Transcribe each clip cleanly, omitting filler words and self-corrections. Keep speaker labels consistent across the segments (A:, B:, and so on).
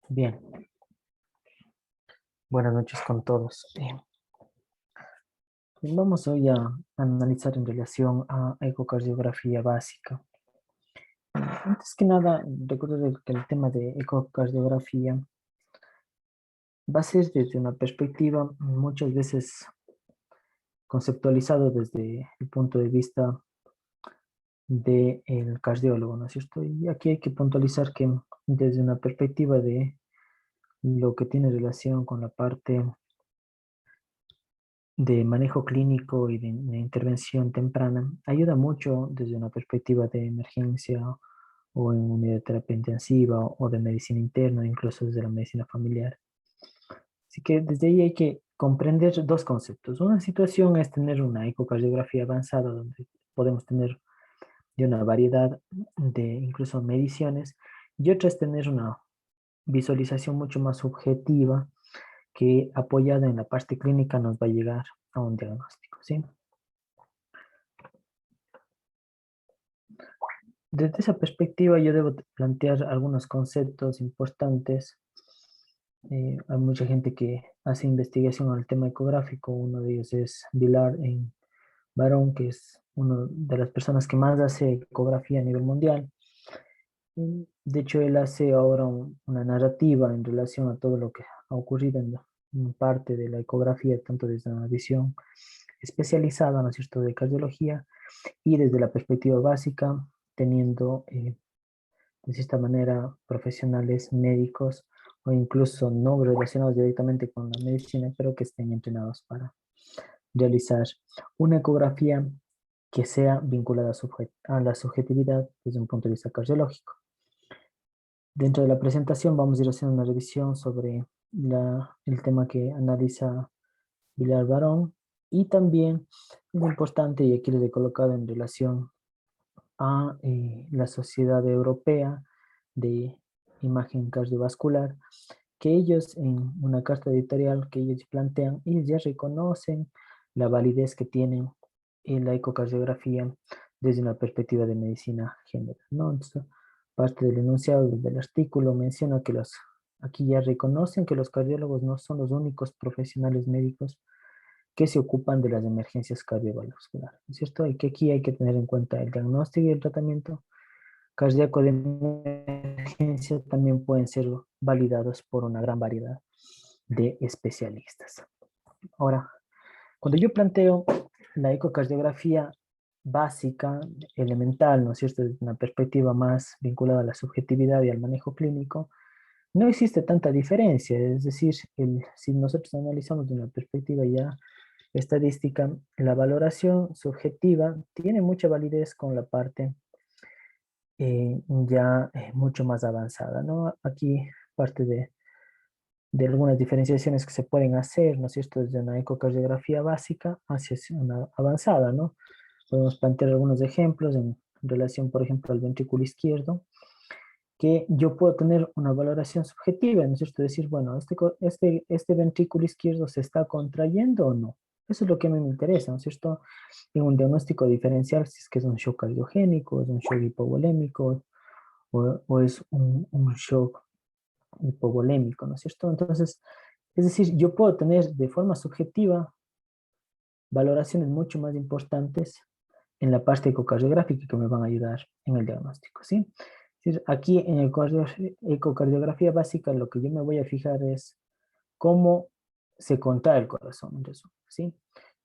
A: Bien, buenas noches con todos. Vamos hoy a analizar en relación a ecocardiografía básica. Antes que nada, recuerdo que el tema de ecocardiografía va a ser desde una perspectiva muchas veces conceptualizado desde el punto de vista del cardiólogo, ¿no es cierto? Y aquí hay que puntualizar que desde una perspectiva de lo que tiene relación con la parte de manejo clínico y de intervención temprana, ayuda mucho desde una perspectiva de emergencia o en unidad de terapia intensiva o de medicina interna, incluso desde la medicina familiar. Así que desde ahí hay que comprender dos conceptos. Una situación es tener una ecocardiografía avanzada donde podemos tener de una variedad de incluso mediciones, y otra es tener una visualización mucho más subjetiva que apoyada en la parte clínica nos va a llegar a un diagnóstico, ¿sí? Desde esa perspectiva yo debo plantear algunos conceptos importantes. Hay mucha gente que hace investigación al tema ecográfico. Uno de ellos es Vilar en Barón, que es una de las personas que más hace ecografía a nivel mundial. De hecho, él hace ahora una narrativa en relación a todo lo que ha ocurrido en parte de la ecografía, tanto desde una visión especializada, ¿no es cierto?, de cardiología y desde la perspectiva básica, teniendo de esta manera profesionales médicos o incluso no relacionados directamente con la medicina, pero que estén entrenados para realizar una ecografía que sea vinculada a la subjetividad desde un punto de vista cardiológico. Dentro de la presentación vamos a ir haciendo una revisión sobre el tema que analiza Villar Barón y también es importante, y aquí les he colocado en relación a la Sociedad Europea de Imagen Cardiovascular, que ellos en una carta editorial que ellos plantean, ellos ya reconocen la validez que tienen en la ecocardiografía desde una perspectiva de medicina general, ¿no? Entonces, parte del enunciado del artículo menciona que aquí ya reconocen que los cardiólogos no son los únicos profesionales médicos que se ocupan de las emergencias cardiovasculares, ¿no es cierto? Y que aquí hay que tener en cuenta el diagnóstico y el tratamiento cardíaco de emergencia también pueden ser validados por una gran variedad de especialistas. Ahora, cuando yo planteo la ecocardiografía básica, elemental, ¿no es cierto?, desde una perspectiva más vinculada a la subjetividad y al manejo clínico, no existe tanta diferencia. Es decir, si nosotros analizamos de una perspectiva ya estadística, la valoración subjetiva tiene mucha validez con la parte ya mucho más avanzada, ¿no? Aquí parte de algunas diferenciaciones que se pueden hacer, ¿no es cierto?, desde una ecocardiografía básica hacia una avanzada, ¿no? Podemos plantear algunos ejemplos en relación, por ejemplo, al ventrículo izquierdo, que yo puedo tener una valoración subjetiva, ¿no es cierto? Decir, bueno, este ventrículo izquierdo se está contrayendo o no. Eso es lo que a mí me interesa, ¿no es cierto? En un diagnóstico diferencial, si es que es un shock cardiogénico, es un shock hipovolémico, o es un shock hipovolémico, ¿no es cierto? Entonces, es decir, yo puedo tener de forma subjetiva valoraciones mucho más importantes en la parte ecocardiográfica que me van a ayudar en el diagnóstico, ¿sí? Es decir, aquí en el ecocardiografía básica lo que yo me voy a fijar es cómo se contrae el corazón, en resumen, ¿sí?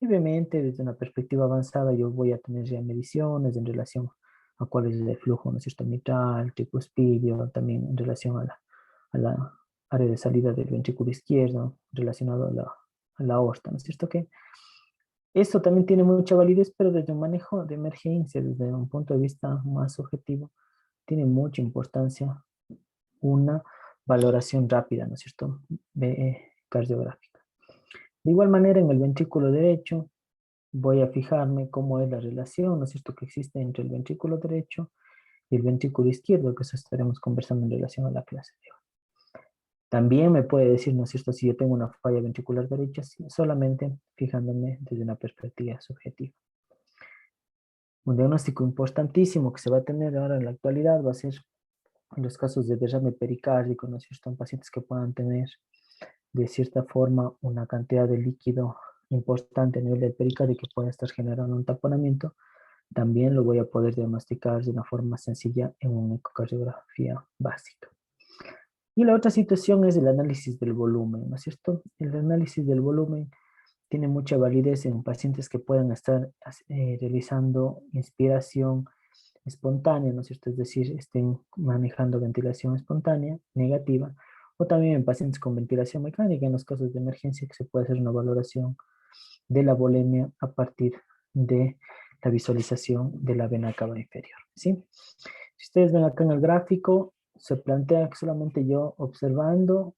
A: Y obviamente, desde una perspectiva avanzada, yo voy a tener ya mediciones en relación a cuál es el flujo, ¿no es cierto?, mitral, tricuspidio, también en relación a la área de salida del ventrículo izquierdo, relacionado a la aorta, ¿no es cierto? Que esto también tiene mucha validez, pero desde un manejo de emergencia, desde un punto de vista más objetivo, tiene mucha importancia una valoración rápida, ¿no es cierto?, cardiográfica. De igual manera, en el ventrículo derecho, voy a fijarme cómo es la relación, ¿no es cierto?, que existe entre el ventrículo derecho y el ventrículo izquierdo, que eso estaremos conversando en relación a la clase de hoy. También me puede decir, ¿no es cierto?, si yo tengo una falla ventricular derecha, solamente fijándome desde una perspectiva subjetiva. Un diagnóstico importantísimo que se va a tener ahora en la actualidad va a ser en los casos de derrame pericárdico, ¿no es cierto?, en pacientes que puedan tener de cierta forma una cantidad de líquido importante a nivel del pericardio que pueda estar generando un taponamiento. También lo voy a poder diagnosticar de una forma sencilla en una ecocardiografía básica. Y la otra situación es el análisis del volumen, ¿no es cierto? El análisis del volumen tiene mucha validez en pacientes que puedan estar realizando inspiración espontánea, ¿no es cierto? Es decir, estén manejando ventilación espontánea negativa, o también en pacientes con ventilación mecánica, en los casos de emergencia, que se puede hacer una valoración de la volemia a partir de la visualización de la vena cava inferior, ¿sí? Si ustedes ven acá en el gráfico, se plantea que solamente yo observando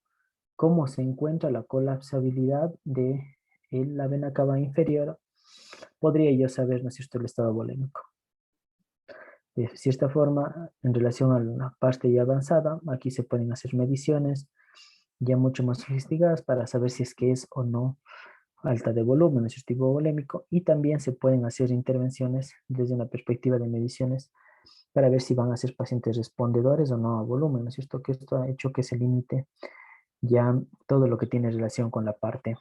A: cómo se encuentra la colapsabilidad de la vena cava inferior, podría yo saber, ¿no es cierto?, el estado volémico. De cierta forma, en relación a la parte ya avanzada, aquí se pueden hacer mediciones ya mucho más sofisticadas para saber si es que es o no alta de volumen, es tipo volémico, y también se pueden hacer intervenciones desde una perspectiva de mediciones para ver si van a ser pacientes respondedores o no a volumen, ¿no es cierto? Que esto ha hecho que se limite ya todo lo que tiene relación con la parte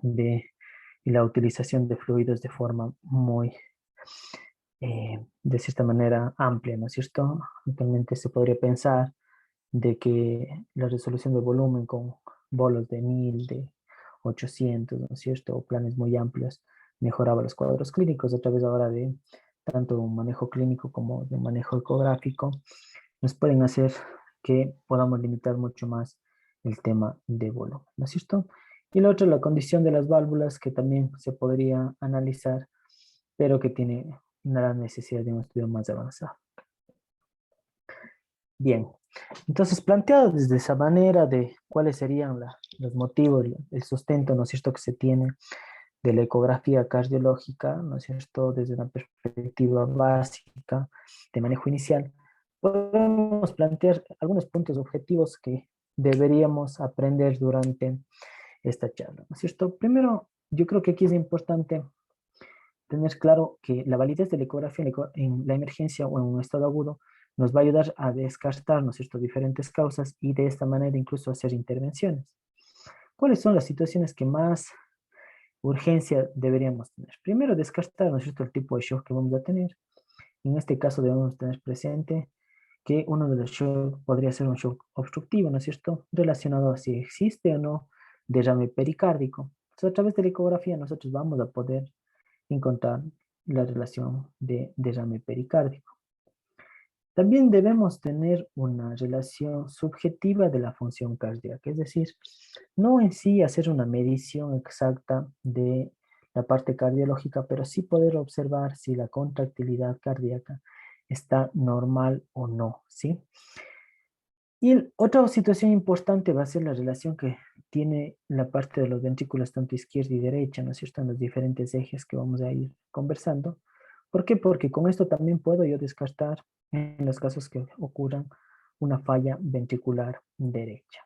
A: de la utilización de fluidos de forma muy, de cierta manera, amplia, ¿no es cierto? Actualmente se podría pensar de que la resolución de volumen con bolos de 1000, de 800, ¿no es cierto? O planes muy amplios, mejoraba los cuadros clínicos a través ahora de tanto un manejo clínico como de un manejo ecográfico, nos pueden hacer que podamos limitar mucho más el tema de volumen, ¿no es cierto? Y lo otro, la condición de las válvulas, que también se podría analizar, pero que tiene una necesidad de un estudio más avanzado. Bien, entonces planteado desde esa manera de cuáles serían los motivos, el sustento, ¿no es cierto?, que se tiene de la ecografía cardiológica, ¿no es cierto?, desde una perspectiva básica de manejo inicial, podemos plantear algunos puntos objetivos que deberíamos aprender durante esta charla, ¿no es cierto? Primero, yo creo que aquí es importante tener claro que la validez de la ecografía en la emergencia o en un estado agudo nos va a ayudar a descartar, ¿no es cierto?, diferentes causas y de esta manera incluso hacer intervenciones. ¿Cuáles son las situaciones que más urgencia deberíamos tener? Primero, descartar, ¿no es cierto?, el tipo de shock que vamos a tener. En este caso debemos tener presente que uno de los shocks podría ser un shock obstructivo, ¿no es cierto?, relacionado a si existe o no derrame pericárdico. Entonces, a través de la ecografía nosotros vamos a poder encontrar la relación de derrame pericárdico. También debemos tener una relación subjetiva de la función cardíaca, es decir, no en sí hacer una medición exacta de la parte cardiológica, pero sí poder observar si la contractilidad cardíaca está normal o no, ¿sí? Y otra situación importante va a ser la relación que tiene la parte de los ventrículos tanto izquierda y derecha, ¿no es cierto?, en los diferentes ejes que vamos a ir conversando. ¿Por qué? Porque con esto también puedo yo descartar en los casos que ocurran una falla ventricular derecha.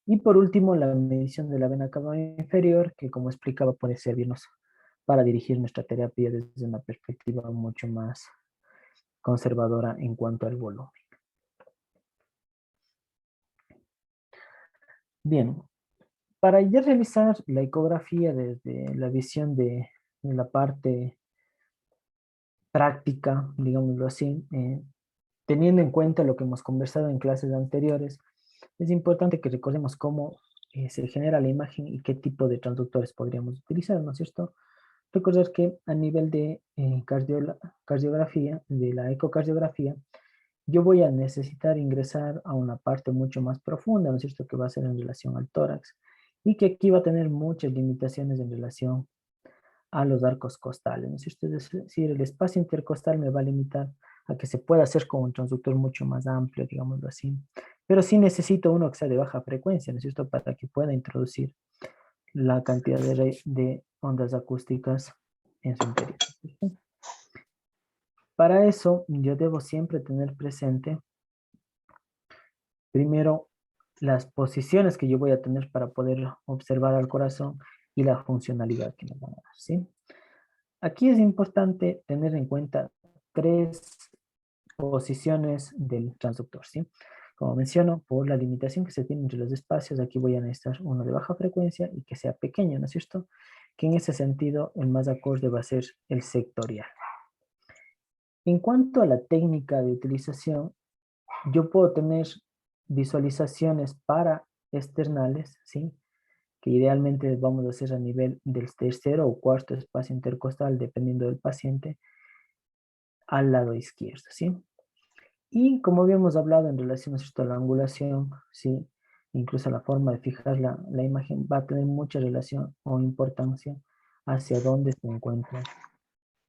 A: Y por último, la medición de la vena cava inferior, que como explicaba puede servirnos para dirigir nuestra terapia desde una perspectiva mucho más conservadora en cuanto al volumen. Bien, para ya realizar la ecografía desde la visión de la parte práctica, digámoslo así, teniendo en cuenta lo que hemos conversado en clases anteriores, es importante que recordemos cómo se genera la imagen y qué tipo de transductores podríamos utilizar, ¿no es cierto? Recordar que a nivel de cardiografía, de la ecocardiografía, yo voy a necesitar ingresar a una parte mucho más profunda, ¿no es cierto?, que va a ser en relación al tórax, y que aquí va a tener muchas limitaciones en relación a los arcos costales, ¿no es cierto? Es decir, el espacio intercostal me va a limitar a que se pueda hacer con un transductor mucho más amplio, digámoslo así, Pero sí necesito uno que sea de baja frecuencia, ¿no es cierto? Para que pueda introducir la cantidad de ondas acústicas en su interior. Para eso, yo debo siempre tener presente, primero, las posiciones que yo voy a tener para poder observar al corazón y la funcionalidad que me van a dar, ¿sí? Aquí es importante tener en cuenta tres posiciones del transductor, ¿sí? Como menciono, por la limitación que se tiene entre los espacios, aquí voy a necesitar uno de baja frecuencia y que sea pequeño, ¿no es cierto? Que en ese sentido, el más acorde va a ser el sectorial. En cuanto a la técnica de utilización, yo puedo tener visualizaciones para externales, ¿sí? Que idealmente vamos a hacer a nivel del tercero o cuarto espacio intercostal, dependiendo del paciente, al lado izquierdo, ¿sí? Y como habíamos hablado en relación a la angulación, ¿sí? Incluso la forma de fijar la imagen va a tener mucha relación o importancia hacia dónde se encuentra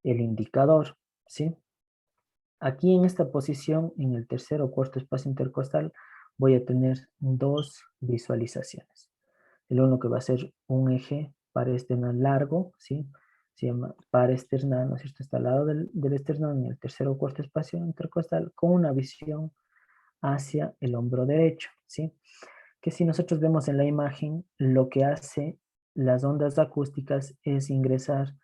A: el indicador, ¿sí? Aquí en esta posición, en el tercer o cuarto espacio intercostal, voy a tener dos visualizaciones. El uno que va a ser un eje parasternal largo, ¿sí? Se llama parasternal, ¿no es cierto? Está al lado del esternón en el tercer o cuarto espacio intercostal con una visión hacia el hombro derecho, ¿sí? Que si nosotros vemos en la imagen, lo que hace las ondas acústicas es ingresar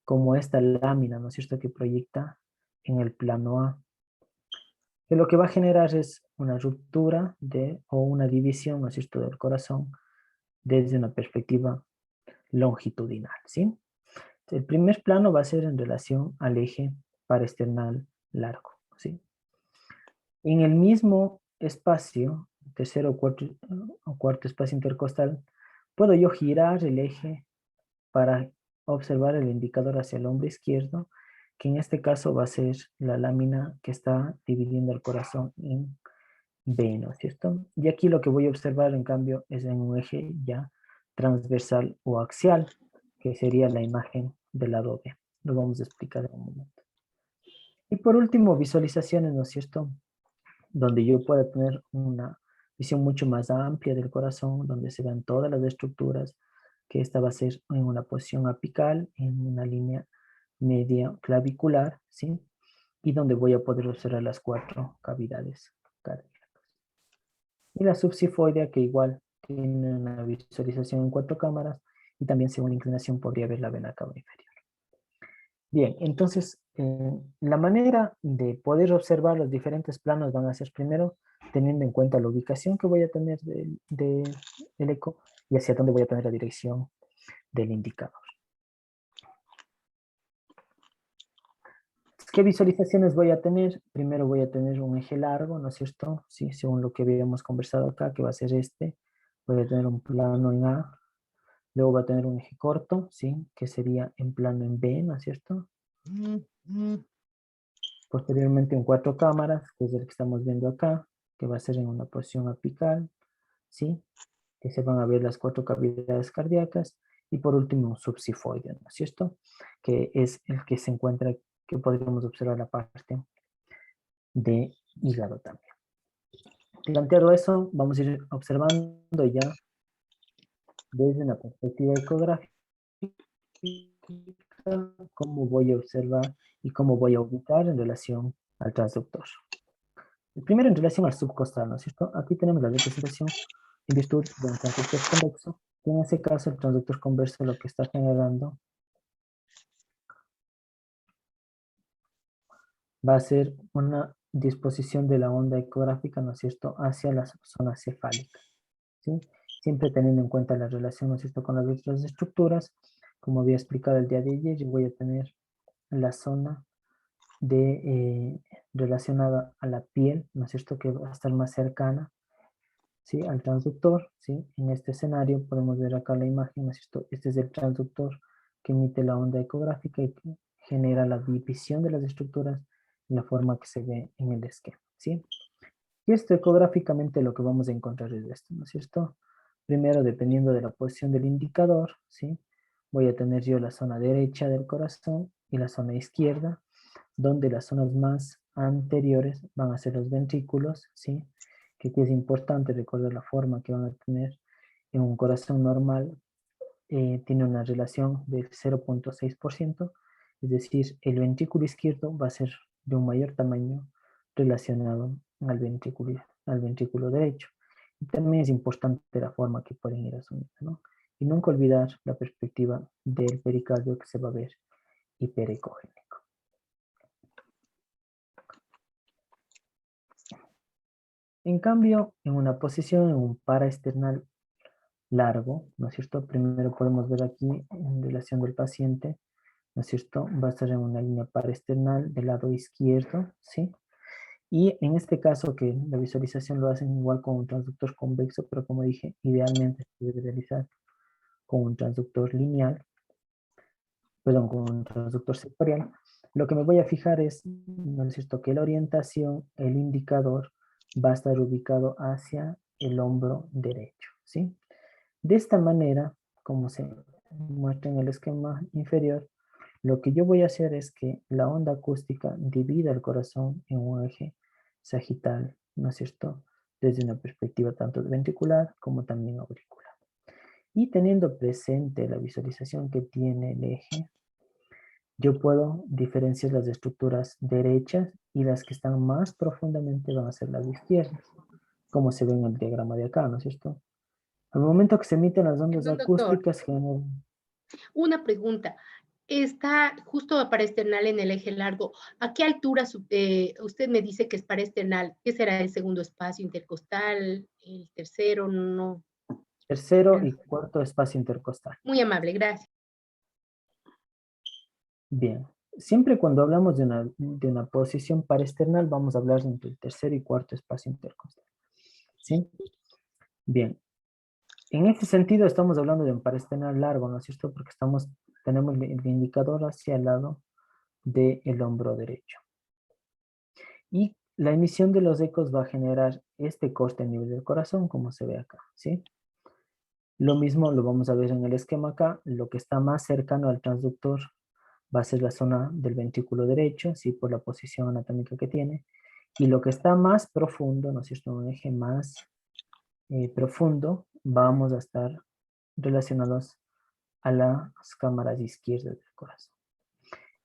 A: como esta lámina, ¿no es cierto?, que proyecta en el plano A. Que lo que va a generar es una ruptura o una división, ¿no es cierto?, del corazón desde una perspectiva longitudinal, ¿sí? El primer plano va a ser en relación al eje parasternal largo, ¿sí? En el mismo espacio, tercero o cuarto espacio intercostal, puedo yo girar el eje para observar el indicador hacia el hombro izquierdo, que en este caso va a ser la lámina que está dividiendo el corazón en B, ¿no es cierto? Y aquí lo que voy a observar, en cambio, es en un eje ya transversal o axial, que sería la imagen del lado B. Lo vamos a explicar en un momento. Y por último, visualizaciones, ¿no es cierto?, donde yo pueda tener una visión mucho más amplia del corazón, donde se vean todas las estructuras, que esta va a ser en una posición apical, en una línea media clavicular, ¿sí? Y donde voy a poder observar las cuatro cavidades cardíacas. Y la subsifoidea, que igual tiene una visualización en cuatro cámaras, y también según la inclinación podría ver la vena cava inferior. Bien, entonces la manera de poder observar los diferentes planos van a ser primero teniendo en cuenta la ubicación que voy a tener del eco y hacia dónde voy a tener la dirección del indicador. ¿Qué visualizaciones voy a tener? Primero voy a tener un eje largo, ¿no es cierto? Sí, según lo que habíamos conversado acá, que va a ser este. Voy a tener un plano en A. Luego va a tener un eje corto, ¿sí? Que sería en plano en B, ¿no es cierto? Posteriormente en cuatro cámaras, que es el que estamos viendo acá, que va a ser en una posición apical, ¿sí? Que se van a ver las cuatro cavidades cardíacas. Y por último un subsifoide, ¿no es cierto? Que es el que se encuentra, que podríamos observar la parte de hígado también. Planteado eso, vamos a ir observando ya desde una perspectiva ecográfica cómo voy a observar y cómo voy a ubicar en relación al transductor. El primero en relación al subcostal, ¿no es cierto? Aquí tenemos la representación en virtud de un transductor convexo, que en ese caso el transductor converso lo que está generando va a ser una disposición de la onda ecográfica, ¿no es cierto?, hacia la zona cefálica, ¿sí? Siempre teniendo en cuenta la relación, ¿no es cierto?, con las otras estructuras. Como había explicado el día de ayer, yo voy a tener la zona relacionada a la piel, ¿no es cierto?, que va a estar más cercana, ¿sí?, al transductor, ¿sí? En este escenario podemos ver acá la imagen, ¿no es cierto? Este es el transductor que emite la onda ecográfica y que genera la división de las estructuras en la forma que se ve en el esquema, ¿sí? Y esto ecográficamente lo que vamos a encontrar es esto, ¿no es cierto? Primero, dependiendo de la posición del indicador, ¿sí? Voy a tener yo la zona derecha del corazón y la zona izquierda, donde las zonas más anteriores van a ser los ventrículos, ¿sí? que aquí es importante recordar la forma que van a tener en un corazón normal. Tiene una relación del 0,6%, es decir, el ventrículo izquierdo va a ser de un mayor tamaño relacionado al ventrículo derecho. Y también es importante la forma que pueden ir asumiendo, ¿no? Y nunca olvidar la perspectiva del pericardio que se va a ver hiperecogénico. En cambio, en una posición, en un paraesternal largo, ¿no es cierto? Primero podemos ver aquí en relación del paciente, ¿no es cierto? Va a estar en una línea paraesternal del lado izquierdo, ¿sí? Y en este caso que la visualización lo hacen igual con un transductor convexo, pero como dije, idealmente se debe realizar con un transductor lineal, perdón, con un transductor sectorial. Lo que me voy a fijar es, ¿no es cierto?, que la orientación, el indicador, va a estar ubicado hacia el hombro derecho, ¿sí? De esta manera, como se muestra en el esquema inferior, lo que yo voy a hacer es que la onda acústica divida el corazón en un eje sagital, ¿no es cierto?, desde una perspectiva tanto ventricular como también auricular. Y teniendo presente la visualización que tiene el eje, yo puedo diferenciar las estructuras derechas y las que están más profundamente van a ser las izquierdas, como se ve en el diagrama de acá, ¿no es cierto? Al momento que se emiten las ondas
B: Perdón, doctor,
A: acústicas generan...
B: una pregunta. Está justo paraesternal en el eje largo. ¿A qué altura usted me dice que es paraesternal? ¿Qué será el segundo espacio intercostal? ¿El tercero? No.
A: Tercero y cuarto espacio intercostal.
B: Muy amable, gracias.
A: Bien, siempre cuando hablamos de una posición paraesternal vamos a hablar entre el tercer y cuarto espacio intercostal. ¿Sí? Bien, en este sentido estamos hablando de un paraesternal largo, ¿no es cierto? Porque tenemos el indicador hacia el lado del hombro derecho. Y la emisión de los ecos va a generar este corte a nivel del corazón, como se ve acá, ¿sí? Lo mismo lo vamos a ver en el esquema acá. Lo que está más cercano al transductor va a ser la zona del ventrículo derecho, ¿sí? Por la posición anatómica que tiene. Y lo que está más profundo, ¿no es cierto? Un eje más profundo, vamos a estar relacionados a las cámaras izquierdas del corazón.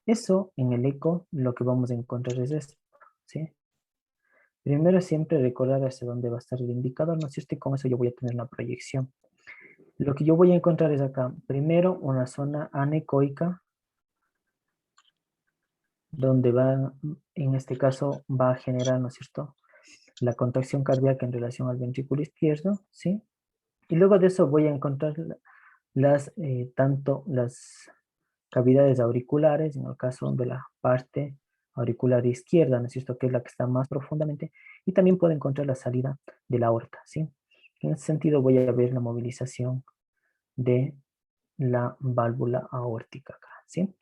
A: Eso en el eco lo que vamos a encontrar es esto, ¿sí? Primero siempre recordar hacia dónde va a estar el indicador, ¿no es cierto? Y con eso yo voy a tener una proyección. Lo que yo voy a encontrar es acá, primero una zona anecoica, donde va, en este caso, va a generar, ¿no es cierto?, la contracción cardíaca en relación al ventrículo izquierdo, ¿sí? Y luego de eso voy a encontrar tanto las cavidades auriculares, en el caso de la parte auricular izquierda, ¿no es cierto?, que es la que está más profundamente, y también puedo encontrar la salida de la aorta, ¿sí? En ese sentido voy a ver la movilización de la válvula aórtica acá, ¿sí?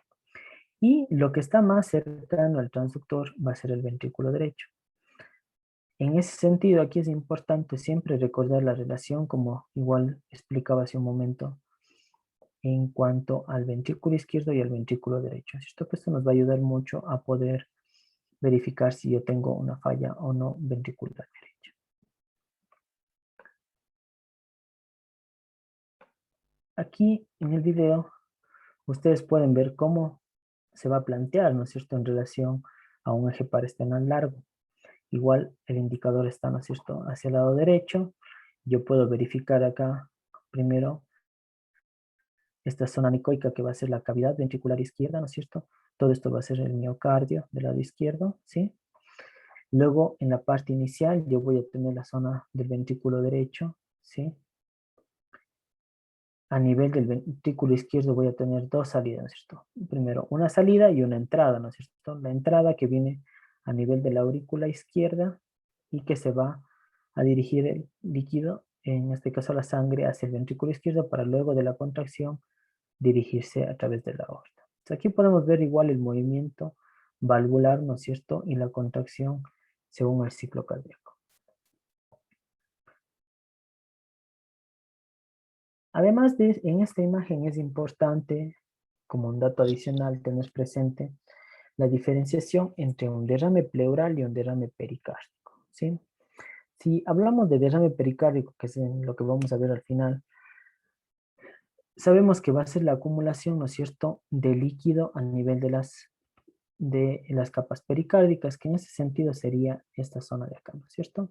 A: Y lo que está más cercano al transductor va a ser el ventrículo derecho. En ese sentido, aquí es importante siempre recordar la relación, como igual explicaba hace un momento, en cuanto al ventrículo izquierdo y al ventrículo derecho. Esto nos va a ayudar mucho a poder verificar si yo tengo una falla o no ventricular derecha. Aquí en el video, ustedes pueden ver cómo se va a plantear, ¿no es cierto?, en relación a un eje paraesternal largo. Igual el indicador está, ¿no es cierto?, hacia el lado derecho. Yo puedo verificar acá primero esta zona anecoica que va a ser la cavidad ventricular izquierda, ¿no es cierto? Todo esto va a ser el miocardio del lado izquierdo, ¿sí? Luego en la parte inicial yo voy a tener la zona del ventrículo derecho, ¿sí? A nivel del ventrículo izquierdo voy a tener dos salidas, ¿no es cierto? Primero una salida y una entrada, ¿no es cierto? La entrada que viene a nivel de la aurícula izquierda y que se va a dirigir el líquido, en este caso la sangre, hacia el ventrículo izquierdo para luego de la contracción dirigirse a través de la aorta. Aquí podemos ver igual el movimiento valvular, ¿no es cierto? Y la contracción según el ciclo cardíaco. Además de, en esta imagen es importante, como un dato adicional, tener presente la diferenciación entre un derrame pleural y un derrame pericárdico, ¿sí? Si hablamos de derrame pericárdico, que es lo que vamos a ver al final, sabemos que va a ser la acumulación, ¿no es cierto?, de líquido a nivel de las capas pericárdicas, que en ese sentido sería esta zona de acá, ¿no es cierto?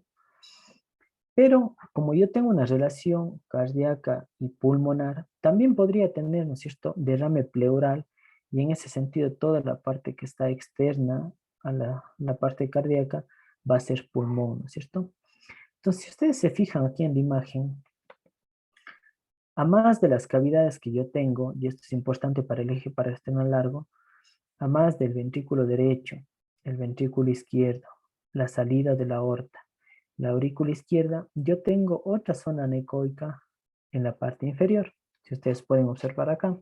A: Pero como yo tengo una relación cardíaca y pulmonar, también podría tener, ¿no es cierto?, derrame pleural, y en ese sentido toda la parte que está externa a la parte cardíaca va a ser pulmón, ¿no es cierto? Entonces, si ustedes se fijan aquí en la imagen, a más de las cavidades que yo tengo, y esto es importante para el eje parasternal largo, a más del ventrículo derecho, el ventrículo izquierdo, la salida de la aorta, la aurícula izquierda, yo tengo otra zona anecoica en la parte inferior, si ustedes pueden observar acá.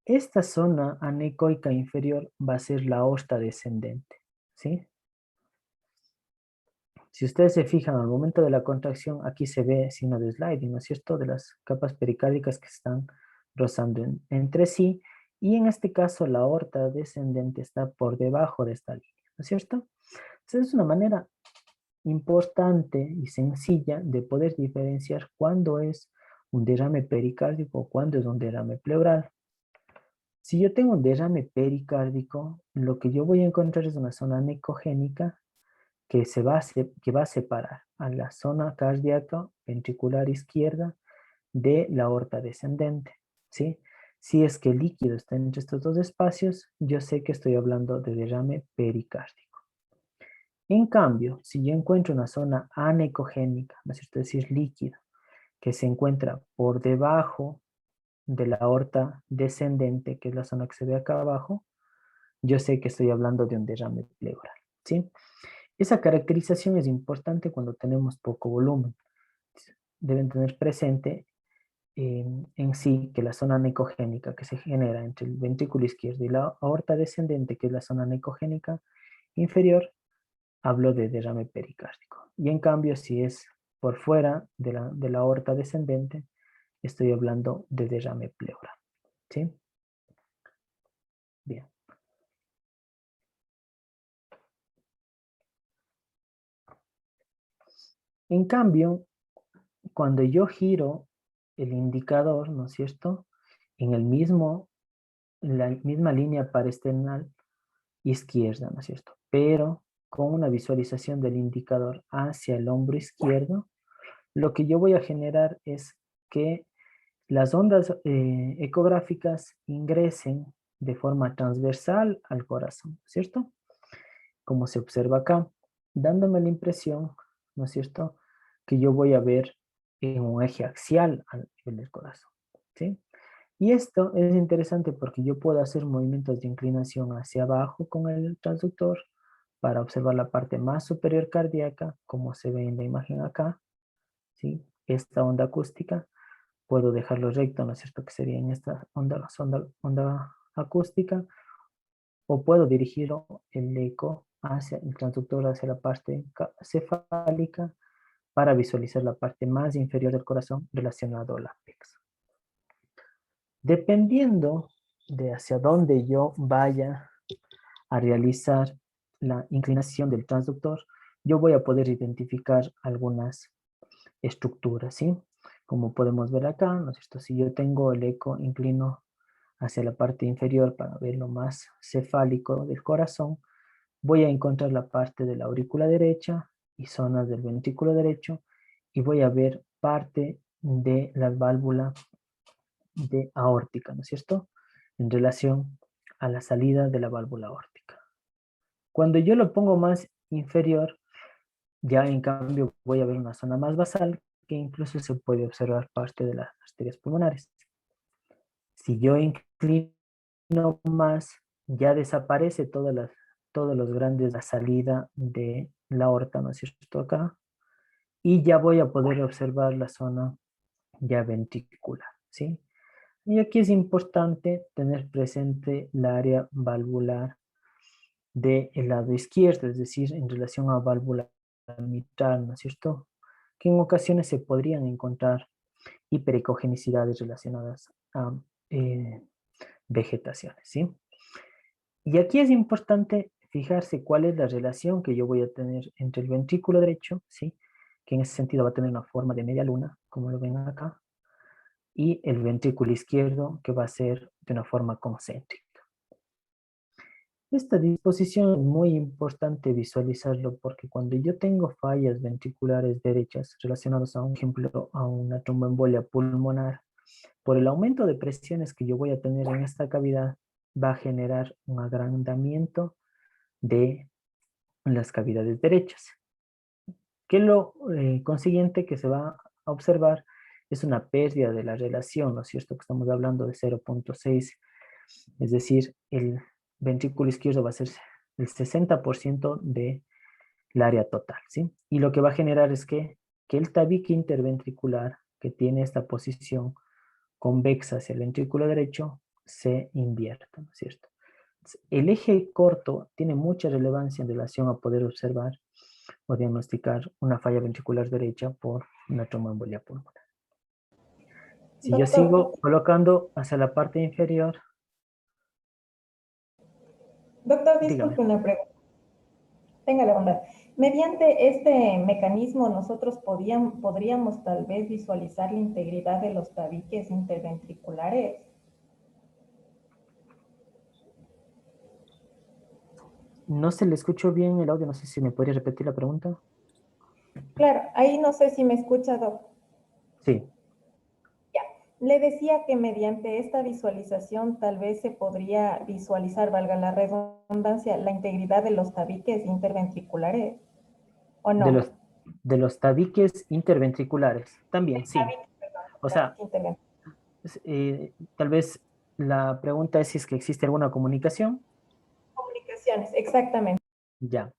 A: Esta zona anecoica inferior va a ser la aorta descendente, ¿sí? Si ustedes se fijan al momento de la contracción, aquí se ve signo de sliding, ¿no es cierto? De las capas pericárdicas que están rozando entre sí. Y en este caso, la aorta descendente está por debajo de esta línea, ¿no es cierto? Entonces, es una manera importante y sencilla de poder diferenciar cuándo es un derrame pericárdico o cuándo es un derrame pleural. Si yo tengo un derrame pericárdico, lo que yo voy a encontrar es una zona necogénica que va a separar a la zona cardíaca ventricular izquierda de la aorta descendente, ¿sí? Si es que el líquido está entre estos dos espacios, yo sé que estoy hablando de derrame pericárdico. En cambio, si yo encuentro una zona anecogénica, ¿no es cierto? Es decir, líquido, que se encuentra por debajo de la aorta descendente, que es la zona que se ve acá abajo, yo sé que estoy hablando de un derrame pleural, ¿sí? Esa caracterización es importante cuando tenemos poco volumen. Deben tener presente en sí que la zona necogénica que se genera entre el ventrículo izquierdo y la aorta descendente, que es la zona necogénica inferior, hablo de derrame pericárdico. Y en cambio, si es por fuera de la aorta descendente, estoy hablando de derrame pleural. ¿Sí? Bien. En cambio, cuando yo giro el indicador, ¿no es cierto?, en la misma línea parasternal izquierda, ¿no es cierto? Pero con una visualización del indicador hacia el hombro izquierdo, lo que yo voy a generar es que las ondas ecográficas ingresen de forma transversal al corazón, ¿cierto? Como se observa acá, dándome la impresión, ¿no es cierto?, que yo voy a ver en un eje axial al nivel del corazón, ¿sí? Y esto es interesante porque yo puedo hacer movimientos de inclinación hacia abajo con el transductor para observar la parte más superior cardíaca, como se ve en la imagen acá, ¿sí? Esta onda acústica, puedo dejarlo recto, ¿no es cierto?, que sería en esta onda acústica, o puedo dirigir el eco hacia el transductor, hacia la parte cefálica, para visualizar la parte más inferior del corazón relacionado al ápex. Dependiendo de hacia dónde yo vaya a realizar la inclinación del transductor, yo voy a poder identificar algunas estructuras, ¿sí? Como podemos ver acá, ¿no es cierto? Si yo tengo el eco inclino hacia la parte inferior para ver lo más cefálico del corazón, voy a encontrar la parte de la aurícula derecha y zonas del ventrículo derecho, y voy a ver parte de la válvula de aórtica, ¿no es cierto?, en relación a la salida de la válvula aórtica. Cuando yo lo pongo más inferior, ya en cambio voy a ver una zona más basal, que incluso se puede observar parte de las arterias pulmonares. Si yo inclino más, ya desaparece todos los grandes, la salida de la aorta, ¿no es cierto?, acá, y ya voy a poder observar la zona ya ventricular, ¿sí? Y aquí es importante tener presente la área valvular del lado izquierdo, es decir, en relación a válvula mitral, ¿no es cierto?, que en ocasiones se podrían encontrar hiperecogenicidades relacionadas a vegetaciones, ¿sí? Y aquí es importante fijarse cuál es la relación que yo voy a tener entre el ventrículo derecho, ¿sí? Que en ese sentido va a tener una forma de media luna, como lo ven acá, y el ventrículo izquierdo, que va a ser de una forma concéntrica. Esta disposición es muy importante visualizarlo porque cuando yo tengo fallas ventriculares derechas relacionadas a un ejemplo a una tromboembolia pulmonar, por el aumento de presiones que yo voy a tener en esta cavidad, va a generar un agrandamiento de las cavidades derechas. Que lo consiguiente que se va a observar es una pérdida de la relación, ¿no es cierto? Que estamos hablando de 0.6, es decir, el ventrículo izquierdo va a ser el 60% del área total, ¿sí? Y lo que va a generar es que el tabique interventricular que tiene esta posición convexa hacia el ventrículo derecho se invierta, ¿no es cierto? El eje corto tiene mucha relevancia en relación a poder observar o diagnosticar una falla ventricular derecha por una tromboembolia pulmonar. Si yo
C: Doctor,
A: sigo colocando hacia la parte inferior,
C: doctor,
A: dígame.
C: disculpe una pregunta. Tenga la bondad. Mediante este mecanismo, nosotros podríamos tal vez visualizar la integridad de los tabiques interventriculares.
A: No se le escuchó bien el audio, no sé si me podría repetir la pregunta.
C: Claro, ahí no sé si me escucha, doctor.
A: Sí,
C: Ya. Le decía que mediante esta visualización tal vez se podría visualizar, valga la redundancia, la integridad de los tabiques interventriculares, ¿o
A: de
C: no?
A: los, de los tabiques interventriculares, también, sí.
C: Tabique, perdón,
A: O sea,
C: tabique interventricular.
A: tal vez la pregunta es si es que existe alguna comunicación.
C: Comunicaciones, exactamente.
A: Ya.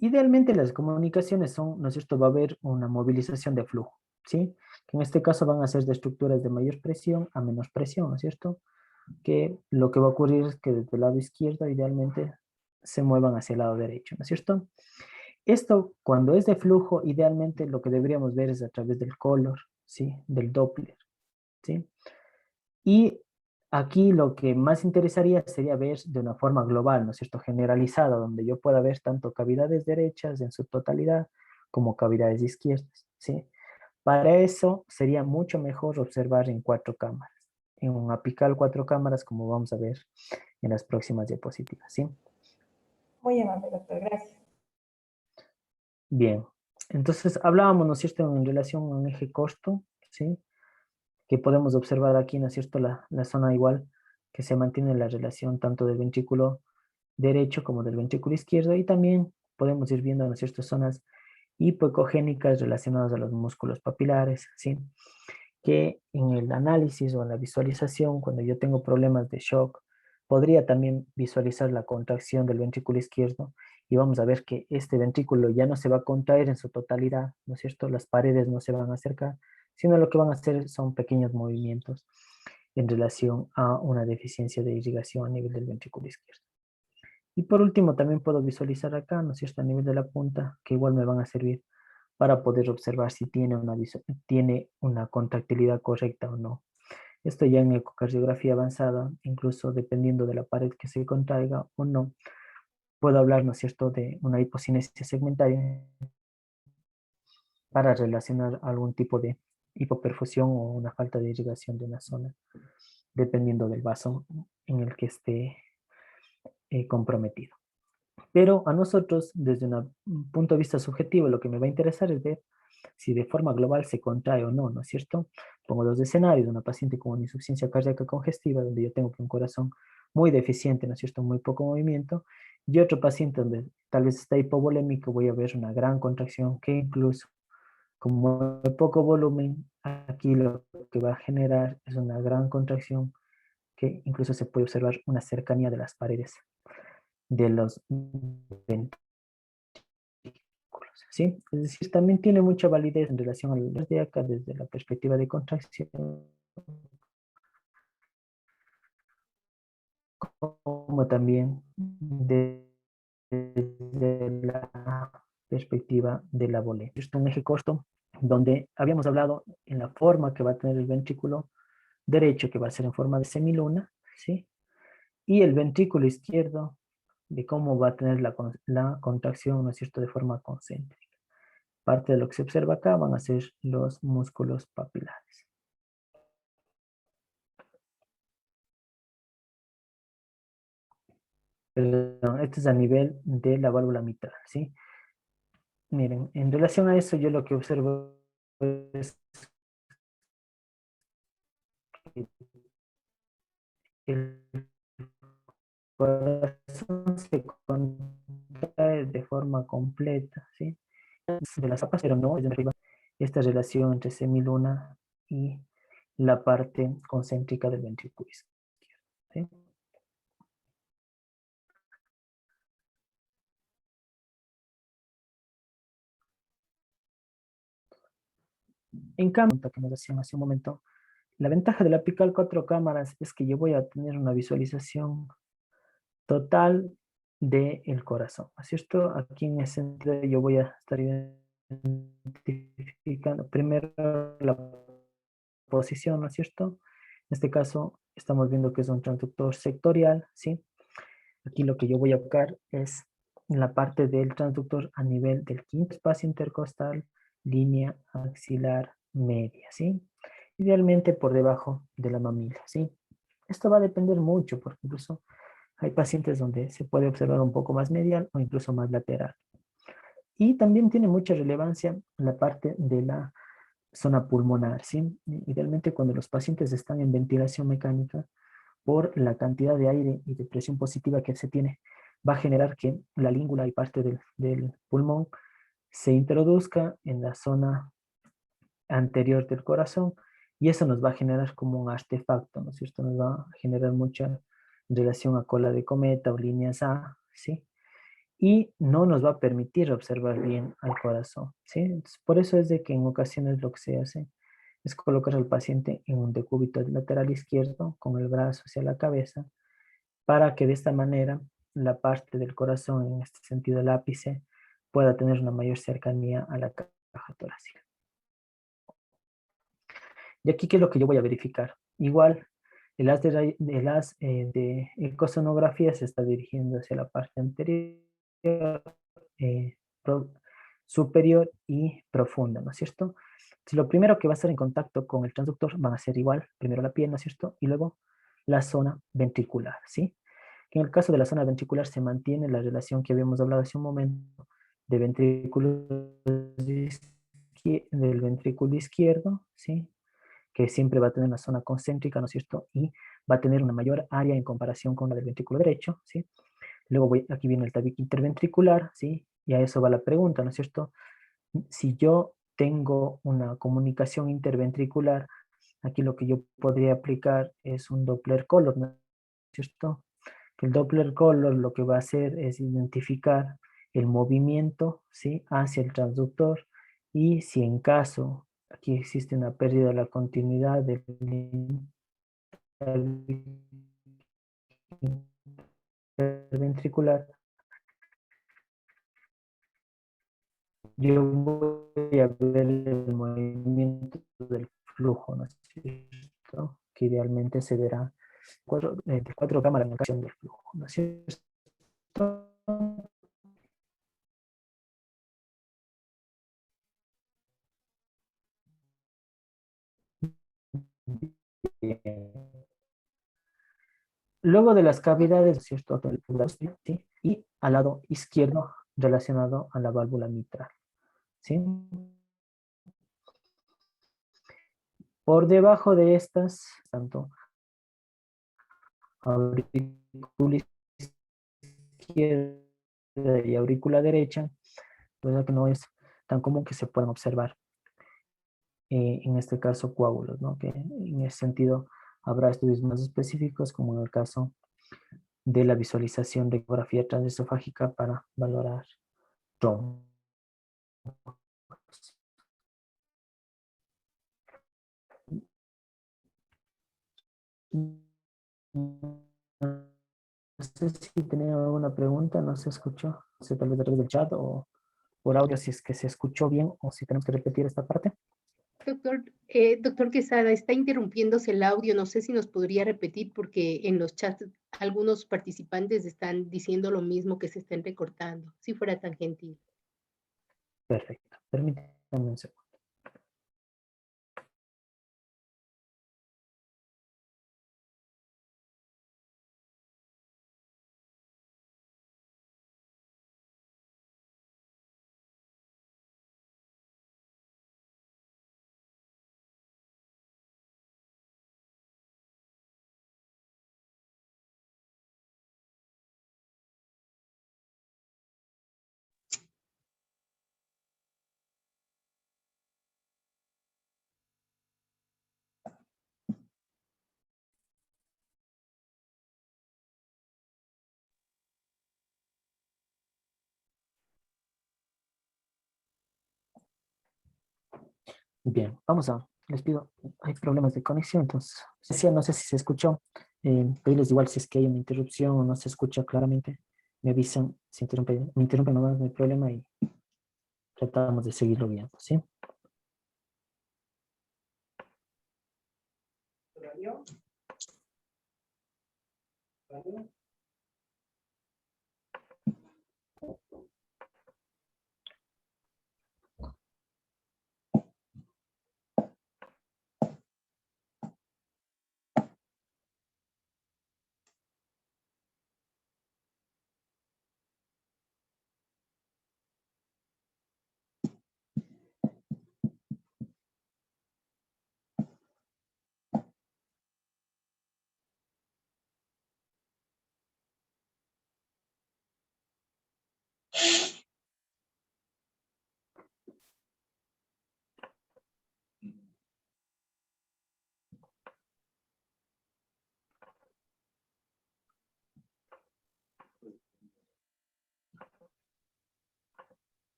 A: Idealmente las comunicaciones son, ¿no es cierto? Va a haber una movilización de flujo, ¿sí? Que en este caso van a ser de estructuras de mayor presión a menos presión, ¿no es cierto? Que lo que va a ocurrir es que desde el lado izquierdo idealmente se muevan hacia el lado derecho, ¿no es cierto? Esto, cuando es de flujo, idealmente lo que deberíamos ver es a través del color, ¿sí? Del Doppler, ¿sí? Y aquí lo que más interesaría sería ver de una forma global, ¿no es cierto? Generalizada, donde yo pueda ver tanto cavidades derechas en su totalidad como cavidades izquierdas, ¿sí? Para eso sería mucho mejor observar en 4 cámaras, en un apical 4 cámaras, como vamos a ver en las próximas diapositivas, ¿sí?
C: Muy amable, doctor, gracias.
A: Bien, entonces hablábamos, ¿no es cierto?, en relación a un eje costo, ¿sí? Que podemos observar aquí, ¿no es cierto?, la zona igual, que se mantiene la relación tanto del ventrículo derecho como del ventrículo izquierdo, y también podemos ir viendo, ¿no es cierto?, zonas hipoecogénicas relacionadas a los músculos papilares, ¿sí? Que en el análisis o en la visualización, cuando yo tengo problemas de shock, podría también visualizar la contracción del ventrículo izquierdo y vamos a ver que este ventrículo ya no se va a contraer en su totalidad, ¿no es cierto? Las paredes no se van a acercar, sino lo que van a hacer son pequeños movimientos en relación a una deficiencia de irrigación a nivel del ventrículo izquierdo. Y por último, también puedo visualizar acá, ¿no es cierto?, a nivel de la punta, que igual me van a servir para poder observar si tiene una contractilidad correcta o no. Esto ya en ecocardiografía avanzada, incluso dependiendo de la pared que se contraiga o no, puedo hablar, ¿no es cierto?, de una hipocinesia segmentaria para relacionar algún tipo de hipoperfusión o una falta de irrigación de una zona, dependiendo del vaso en el que esté comprometido. Pero a nosotros, desde un punto de vista subjetivo, lo que me va a interesar es ver si de forma global se contrae o no, ¿no es cierto? Pongo dos escenarios, una paciente con una insuficiencia cardíaca congestiva, donde yo tengo que un corazón muy deficiente, ¿no es cierto?, muy poco movimiento, y otro paciente donde tal vez está hipovolémico, voy a ver una gran contracción que incluso, como hay poco volumen, aquí lo que va a generar es una gran contracción que incluso se puede observar una cercanía de las paredes de los ventrículos, ¿sí? Es decir, también tiene mucha validez en relación a la cardíaca desde la perspectiva de contracción, como también desde la perspectiva de la bolencia. Esto es un eje costo donde habíamos hablado en la forma que va a tener el ventrículo derecho, que va a ser en forma de semiluna, ¿sí? Y el ventrículo izquierdo de cómo va a tener la contracción, ¿no es cierto?, de forma concéntrica. Parte de lo que se observa acá van a ser los músculos papilares. Perdón, este es a nivel de la válvula mitral, ¿sí? Miren, en relación a eso, yo lo que observo es que el corazón se contrae de forma completa, ¿sí? De las capas, pero no es de arriba. Esta relación entre semiluna y la parte concéntrica del ventrículo izquierdo, ¿sí? En cambio, que nos decían hace un momento, la ventaja de la apical 4 cámaras es que yo voy a tener una visualización total del corazón, ¿no es cierto? Aquí en ese sentido yo voy a estar identificando primero la posición, ¿no es cierto? En este caso estamos viendo que es un transductor sectorial, ¿sí? Aquí lo que yo voy a buscar es la parte del transductor a nivel del quinto espacio intercostal, línea axilar media, ¿sí? Idealmente por debajo de la mamila, ¿sí? Esto va a depender mucho, porque incluso hay pacientes donde se puede observar un poco más medial o incluso más lateral. Y también tiene mucha relevancia la parte de la zona pulmonar, ¿sí? Idealmente cuando los pacientes están en ventilación mecánica, por la cantidad de aire y de presión positiva que se tiene, va a generar que la língula y parte del pulmón se introduzca en la zona anterior del corazón y eso nos va a generar como un artefacto, ¿no es cierto? Nos va a generar mucha relación a cola de cometa o líneas A, ¿sí? Y no nos va a permitir observar bien al corazón, ¿sí? Entonces, por eso es de que en ocasiones lo que se hace es colocar al paciente en un decúbito lateral izquierdo con el brazo hacia la cabeza para que de esta manera la parte del corazón, en este sentido el ápice, pueda tener una mayor cercanía a la caja torácica. Y aquí, ¿qué es lo que yo voy a verificar? Igual, el haz de ecosonografía se está dirigiendo hacia la parte anterior, eh, superior y profunda, ¿no es cierto? Si lo primero que va a estar en contacto con el transductor van a ser igual, primero la piel, ¿no es cierto? Y luego la zona ventricular, ¿sí? Que en el caso de la zona ventricular se mantiene la relación que habíamos hablado hace un momento de del ventrículo izquierdo, ¿sí? Que siempre va a tener una zona concéntrica, ¿no es cierto? Y va a tener una mayor área en comparación con la del ventrículo derecho, ¿sí? Luego aquí viene el tabique interventricular, ¿sí? Y a eso va la pregunta, ¿no es cierto? Si yo tengo una comunicación interventricular, aquí lo que yo podría aplicar es un Doppler color, ¿no es cierto? Que el Doppler color lo que va a hacer es identificar el movimiento, ¿sí? Hacia el transductor y si en caso aquí existe una pérdida de la continuidad del interventricular, yo voy a ver el movimiento del flujo, ¿no es cierto? Que idealmente se verá de cuatro cámaras en ocasión del flujo, ¿no es cierto? Bien. Luego de las cavidades, ¿cierto? ¿Sí? Y al lado izquierdo relacionado a la válvula mitral, ¿sí? Por debajo de estas, tanto aurícula izquierda y aurícula derecha, pues que no es tan común que se puedan observar, en este caso, coágulos, ¿no? Que en ese sentido habrá estudios más específicos, como en el caso de la visualización de ecografía transesofágica para valorar trombos. No sé si tenía alguna pregunta, no se escuchó, no sé, tal vez a través del chat o por audio, si es que se escuchó bien o si tenemos que repetir esta parte.
B: Doctor Quesada, está interrumpiéndose el audio. No sé si nos podría repetir porque en los chats algunos participantes están diciendo lo mismo, que se estén recortando. Si fuera tan gentil.
A: Perfecto. Permítame un segundo. Bien, les pido, hay problemas de conexión, entonces, no sé si se escuchó, pedirles igual si es que hay una interrupción o no se escucha claramente, me avisan, si me interrumpen nomás, no hay problema y tratamos de seguirlo viendo, ¿sí?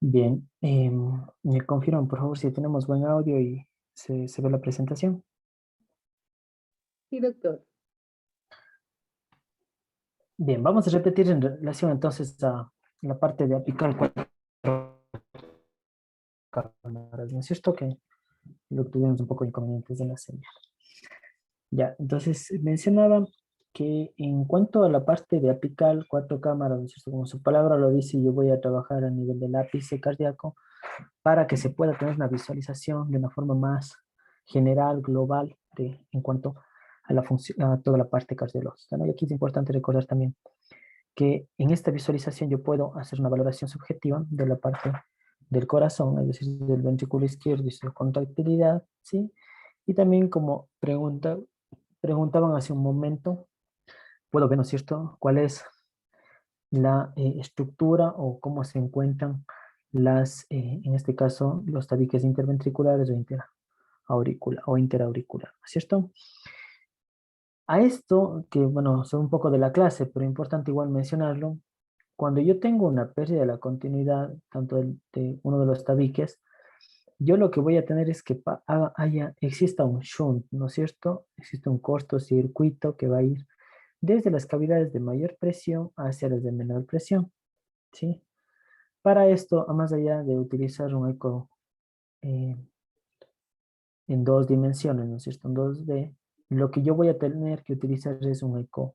A: Bien, me confirman por favor si tenemos buen audio y se ve la presentación.
B: Sí, doctor.
A: Bien, vamos a repetir en relación entonces a la parte de aplicar cuatro cámaras, ¿no es cierto? Que lo tuvimos un poco de inconvenientes de la señal. Ya, entonces mencionaba que en cuanto a la parte de apical, cuatro cámaras, ¿no es cierto? Como su palabra lo dice, yo voy a trabajar a nivel del ápice cardíaco para que se pueda tener una visualización de una forma más general, global, en cuanto a, a toda la parte cardiológica, ¿no? Y aquí es importante recordar también que en esta visualización yo puedo hacer una valoración subjetiva de la parte del corazón, es decir, del ventrículo izquierdo y su contractilidad, ¿sí? Y también como preguntaban hace un momento, puedo ver, ¿no es cierto?, cuál es la estructura o cómo se encuentran en este caso, los tabiques interventriculares o interauriculares, ¿no es cierto? A esto, que bueno, son un poco de la clase, pero importante igual mencionarlo, cuando yo tengo una pérdida de la continuidad, tanto de uno de los tabiques, yo lo que voy a tener es que exista un shunt, ¿no es cierto? Existe un cortocircuito que va a ir desde las cavidades de mayor presión hacia las de menor presión, ¿sí? Para esto, a más allá de utilizar un eco eh, en dos dimensiones, ¿no es cierto? En 2D, lo que yo voy a tener que utilizar es un eco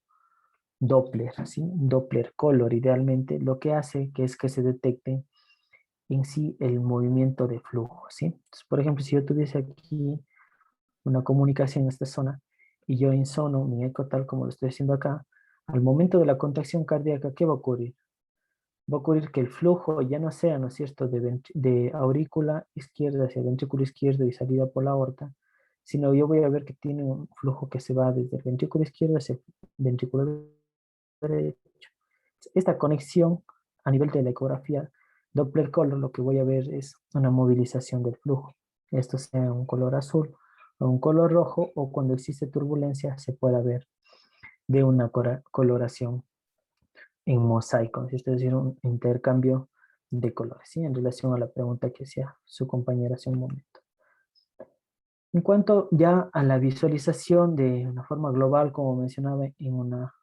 A: Doppler, ¿sí? Un Doppler color, idealmente, lo que hace que es que se detecte en sí el movimiento de flujo, ¿sí? Entonces, por ejemplo, si yo tuviese aquí una comunicación en esta zona y yo insono mi eco tal como lo estoy haciendo acá, al momento de la contracción cardíaca, ¿qué va a ocurrir? Va a ocurrir que el flujo ya no sea, ¿no es cierto?, de aurícula izquierda hacia ventrículo izquierdo y salida por la aorta, sino yo voy a ver que tiene un flujo que se va desde el ventrículo izquierdo hacia el ventrículo derecho. Esta conexión a nivel de la ecografía Doppler color, lo que voy a ver es una movilización del flujo. Esto sea un color azul o un color rojo, o cuando existe turbulencia se pueda ver de una coloración en mosaico, es decir, un intercambio de colores, ¿sí? En relación a la pregunta que hacía su compañera hace un momento. En cuanto ya a la visualización de una forma global, como mencionaba, en una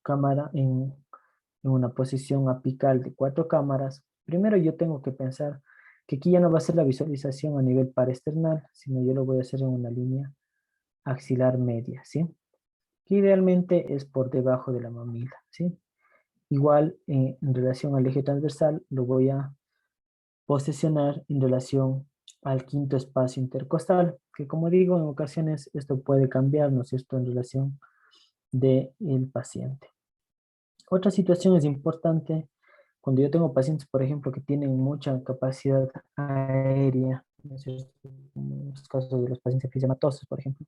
A: cámara, en una posición apical de 4 cámaras, primero yo tengo que pensar que aquí ya no va a ser la visualización a nivel paresternal, sino yo lo voy a hacer en una línea axilar media, ¿sí? Que idealmente es por debajo de la mamila, ¿sí? Igual, en relación al eje transversal, lo voy a posicionar en relación al quinto espacio intercostal, que como digo, en ocasiones esto puede cambiar, ¿no es cierto?, en relación del paciente. Otra situación es importante cuando yo tengo pacientes, por ejemplo, que tienen mucha capacidad aérea, ¿no es cierto?, como en los casos de los pacientes enfisемatosos, por ejemplo,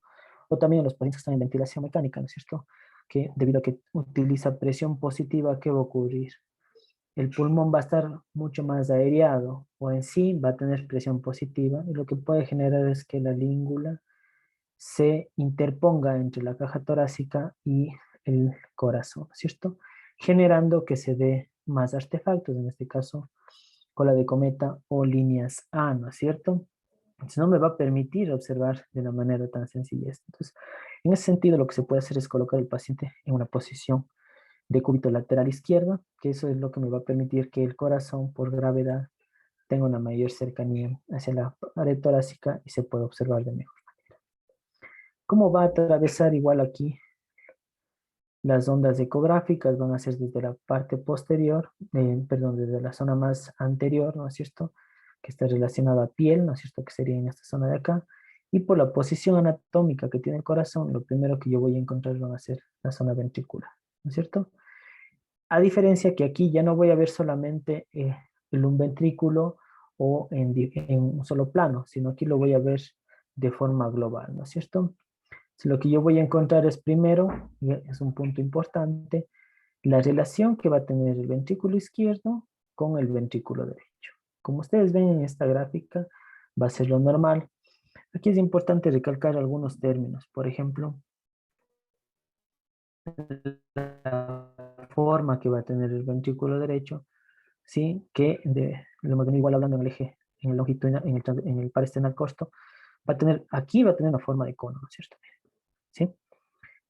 A: o también los pacientes que están en ventilación mecánica, ¿no es cierto?, que debido a que utiliza presión positiva, ¿qué va a ocurrir? El pulmón va a estar mucho más aereado, o en sí va a tener presión positiva, y lo que puede generar es que la língula se interponga entre la caja torácica y el corazón, ¿cierto? Generando que se dé más artefactos, en este caso cola de cometa o líneas A, ¿no es cierto? Entonces no me va a permitir observar de una manera tan sencilla esto. Entonces, en ese sentido, lo que se puede hacer es colocar al paciente en una posición de cúbito lateral izquierda, que eso es lo que me va a permitir que el corazón, por gravedad, tenga una mayor cercanía hacia la pared torácica y se pueda observar de mejor. ¿Cómo va a atravesar igual aquí? Las ondas ecográficas van a ser desde la parte posterior, perdón, desde la zona más anterior, ¿no es cierto?, que está relacionada a piel, ¿no es cierto?, que sería en esta zona de acá, y por la posición anatómica que tiene el corazón, lo primero que yo voy a encontrar van a ser la zona ventricular, ¿no es cierto? A diferencia que aquí ya no voy a ver solamente un ventrículo o en un solo plano, sino aquí lo voy a ver de forma global, ¿no es cierto? Si lo que yo voy a encontrar es primero, y es un punto importante, la relación que va a tener el ventrículo izquierdo con el ventrículo derecho. Como ustedes ven en esta gráfica, va a ser lo normal. Aquí es importante recalcar algunos términos. Por ejemplo, la forma que va a tener el ventrículo derecho, ¿sí? Que lo hemos venido igual hablando en el eje, en el longitudinal, en el paresternal corto, aquí va a tener una forma de cono, ¿no es cierto? ¿Sí?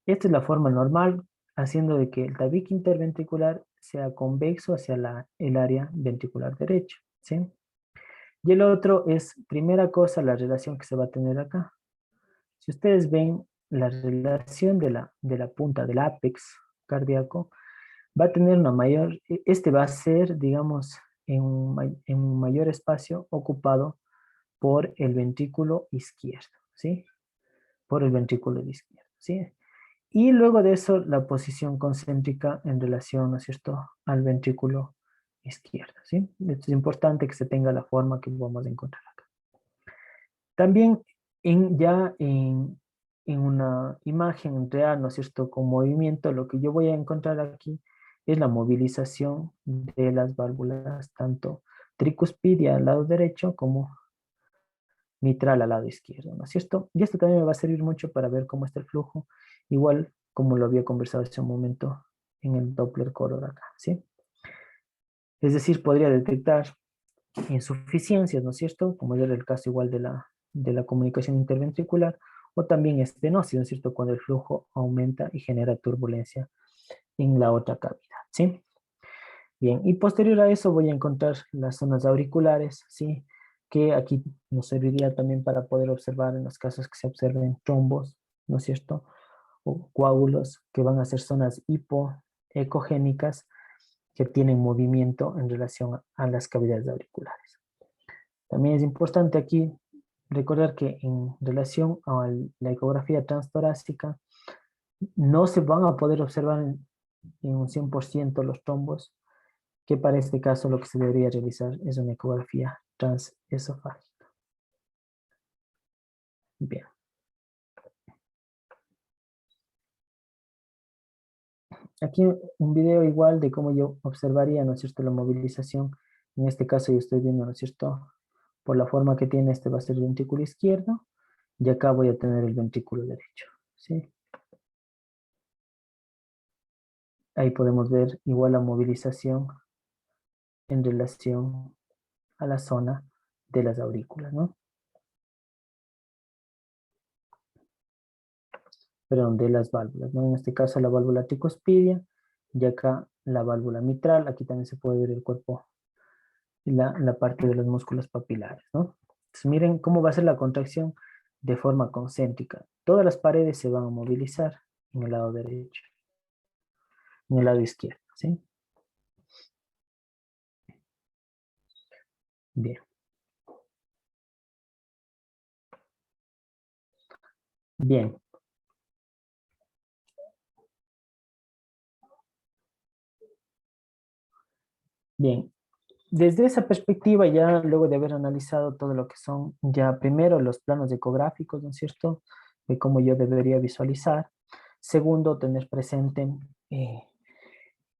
A: Esta es la forma normal, haciendo de que el tabique interventricular sea convexo hacia el área ventricular derecha, ¿sí? Y el otro es, primera cosa, la relación que se va a tener acá. Si ustedes ven la relación de la punta del ápex cardíaco, va a tener una mayor, este va a ser, digamos, en un mayor espacio ocupado por el ventrículo izquierdo, ¿sí? Por el ventrículo izquierdo, ¿sí? Y luego de eso, la posición concéntrica en relación, ¿no es cierto?, al ventrículo izquierdo, ¿sí? Esto es importante que se tenga la forma que vamos a encontrar acá. También en una imagen real, ¿no es cierto?, con movimiento, lo que yo voy a encontrar aquí es la movilización de las válvulas, tanto tricuspidia al lado derecho como mitral al lado izquierdo, ¿no es cierto? Y esto también me va a servir mucho para ver cómo está el flujo, igual como lo había conversado hace un momento en el Doppler color acá, ¿sí? Es decir, podría detectar insuficiencias, ¿no es cierto? Como era el caso igual de la comunicación interventricular, o también estenosis, ¿no es cierto? Cuando el flujo aumenta y genera turbulencia en la otra cavidad, ¿sí? Bien, y posterior a eso voy a encontrar las zonas auriculares, ¿sí? Que aquí nos serviría también para poder observar en los casos que se observen trombos, ¿no es cierto? O coágulos, que van a ser zonas hipoecogénicas que tienen movimiento en relación a las cavidades auriculares. También es importante aquí recordar que en relación a la ecografía transtorácica, no se van a poder observar en un 100% los trombos, que para este caso lo que se debería realizar es una ecografía transesofágica. Bien. Aquí un video igual de cómo yo observaría, ¿no es cierto?, la movilización En este caso yo estoy viendo, ¿no es cierto? Por la forma que tiene, este va a ser el ventrículo izquierdo, y acá voy a tener el ventrículo derecho, ¿sí? Ahí podemos ver igual la movilización en relación a la zona de las aurículas, ¿no? Perdón, de las válvulas, ¿no? En este caso la válvula tricuspidia, y acá la válvula mitral. Aquí también se puede ver el cuerpo y la parte de los músculos papilares, ¿no? Entonces miren cómo va a ser la contracción de forma concéntrica. Todas las paredes se van a movilizar en el lado derecho, en el lado izquierdo, ¿sí? Bien. Bien. Bien. Desde esa perspectiva, ya luego de haber analizado todo lo que son ya primero los planos ecográficos, ¿no es cierto? De cómo yo debería visualizar. Segundo, tener presente eh,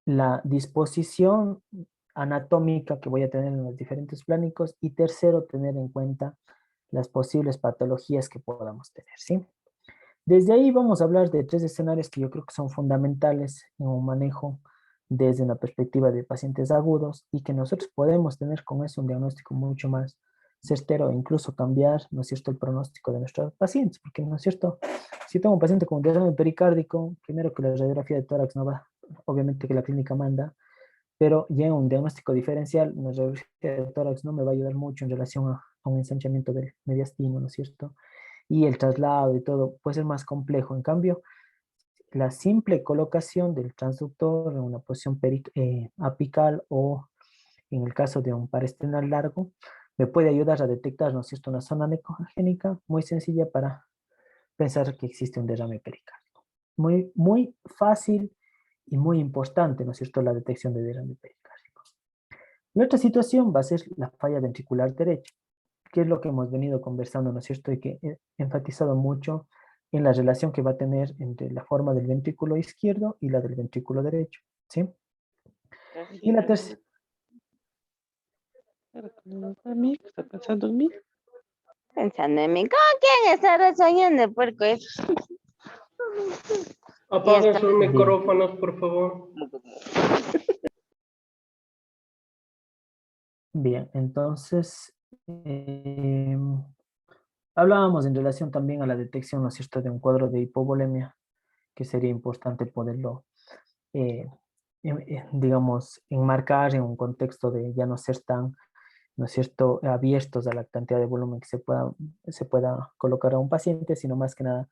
A: la disposición anatómica que voy a tener en los diferentes plánicos. Y tercero, tener en cuenta las posibles patologías que podamos tener, ¿sí? Desde ahí vamos a hablar de tres escenarios que yo creo que son fundamentales en un manejo desde una perspectiva de pacientes agudos y que nosotros podemos tener con eso un diagnóstico mucho más certero e incluso cambiar, ¿no es cierto?, el pronóstico de nuestros pacientes, porque, ¿no es cierto?, si tengo un paciente con derrame pericárdico, primero que la radiografía de tórax no va, obviamente que la clínica manda, pero ya un diagnóstico diferencial, una radiografía de tórax no me va a ayudar mucho en relación a un ensanchamiento del mediastino, ¿no es cierto?, y el traslado y todo puede ser más complejo. En cambio, la simple colocación del transductor en una posición apical o en el caso de un paresternal largo, me puede ayudar a detectar, ¿no es cierto?, una zona necrogénica muy sencilla para pensar que existe un derrame pericárdico. Muy, muy fácil y muy importante, ¿no es cierto?, la detección de derrame pericárdico. La otra situación va a ser la falla ventricular derecha, que es lo que hemos venido conversando, ¿no es cierto? Y que he enfatizado mucho en la relación que va a tener entre la forma del ventrículo izquierdo y la del ventrículo derecho, ¿sí? Y la tercera,
D: ¿Está pensando en mí?
E: Pensando en mí, ¿con quién está resoñando el puerco?
D: Apaguen sus micrófonos, por favor.
A: bien, entonces, hablábamos en relación también a la detección, ¿no es cierto?, de un cuadro de hipovolemia, que sería importante poderlo, eh, digamos, enmarcar en un contexto de ya no ser tan, ¿no es cierto?, abiertos a la cantidad de volumen que se pueda colocar a un paciente, sino más que nada,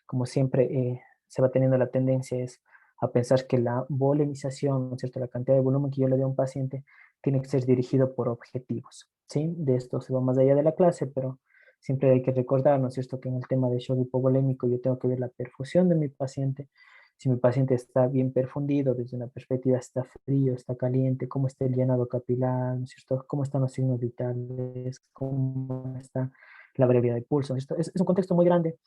A: como siempre, se va teniendo la tendencia es a pensar que la volemización, ¿no es cierto?, la cantidad de volumen que yo le doy a un paciente tiene que ser dirigido por objetivos, ¿sí? De esto se va más allá de la clase, pero siempre hay que recordar, ¿no es cierto?, que en el tema de shock hipovolémico yo tengo que ver la perfusión de mi paciente. Si mi paciente está bien perfundido, desde una perspectiva está frío, está caliente, cómo está el llenado capilar, ¿no es cierto?, cómo están los signos vitales, cómo está la brevedad de pulso. Esto es un contexto muy grande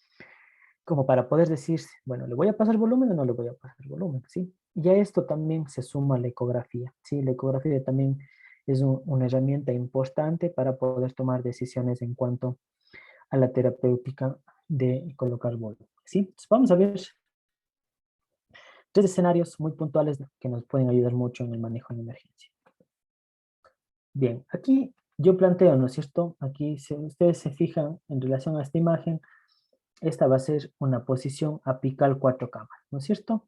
A: como para poder decir, bueno, ¿le voy a pasar volumen o no le voy a pasar volumen? ¿Sí? Y a esto también se suma la ecografía, ¿sí? La ecografía también es una herramienta importante para poder tomar decisiones en cuanto a la terapéutica de colocar volumen, ¿sí? Entonces vamos a ver tres escenarios muy puntuales que nos pueden ayudar mucho en el manejo en emergencia. Bien, aquí yo planteo, ¿no es cierto? Aquí, si ustedes se fijan en relación a esta imagen, esta va a ser una posición apical 4 cámaras, ¿no es cierto?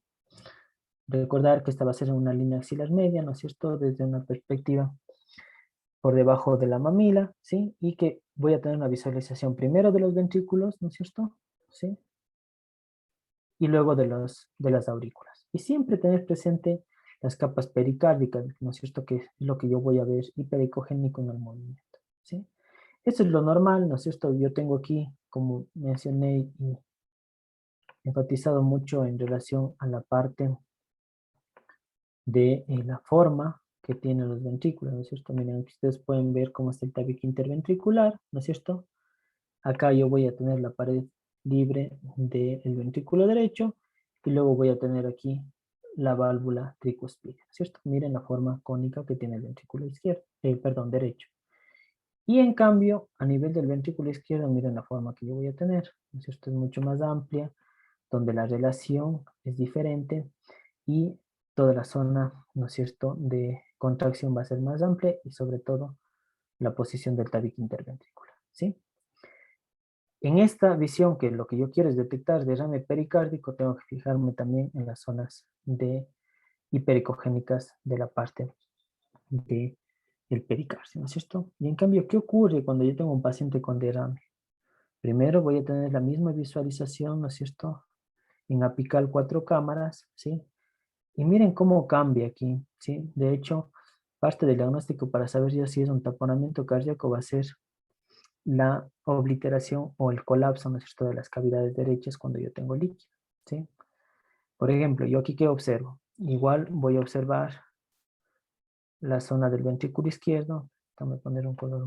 A: Recordar que esta va a ser una línea axilar media, ¿no es cierto? Desde una perspectiva por debajo de la mamila, ¿sí? Y que voy a tener una visualización primero de los ventrículos, ¿no es cierto? ¿Sí? Y luego de las aurículas. Y siempre tener presente las capas pericárdicas, ¿no es cierto? Que es lo que yo voy a ver hipericogénico en el movimiento, ¿sí? Esto es lo normal, ¿no es cierto? Yo tengo aquí, como mencioné y enfatizado mucho en relación a la parte de la forma que tienen los ventrículos, ¿no es cierto? Miren, aquí ustedes pueden ver cómo está el tabique interventricular, ¿no es cierto? Acá yo voy a tener la pared libre del ventrículo derecho y luego voy a tener aquí la válvula tricuspide, ¿cierto? Miren la forma cónica que tiene el ventrículo izquierdo, perdón, derecho. Y en cambio, a nivel del ventrículo izquierdo, miren la forma que yo voy a tener, ¿no es cierto? Es mucho más amplia, donde la relación es diferente y toda la zona, ¿no es cierto?, de contracción va a ser más amplia y sobre todo la posición del tabique interventricular, ¿sí? En esta visión, que lo que yo quiero es detectar derrame pericárdico, tengo que fijarme también en las zonas de hipericogénicas de la parte del pericardio, ¿no es cierto? Y en cambio, ¿qué ocurre cuando yo tengo un paciente con derrame? Primero voy a tener la misma visualización, ¿no es cierto?, en apical 4 cámaras, ¿sí? Y miren cómo cambia aquí, ¿sí? De hecho, parte del diagnóstico para saber ya si es un taponamiento cardíaco va a ser la obliteración o el colapso, ¿no es cierto?, de las cavidades derechas cuando yo tengo líquido, ¿sí? Por ejemplo, yo aquí, ¿qué observo? Igual voy a observar la zona del ventrículo izquierdo. Déjame poner un color.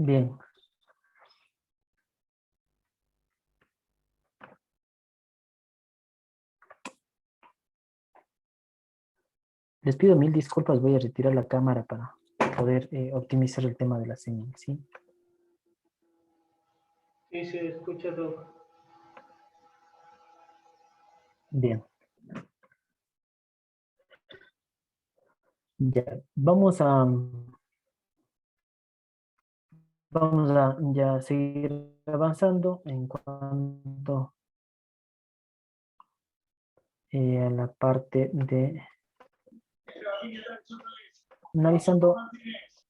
A: Bien. Les pido mil disculpas, voy a retirar la cámara para poder optimizar el tema de la señal, ¿sí?
D: Sí, se escucha, Doc.
A: Bien. Ya, vamos a ya seguir avanzando en cuanto a la parte de analizando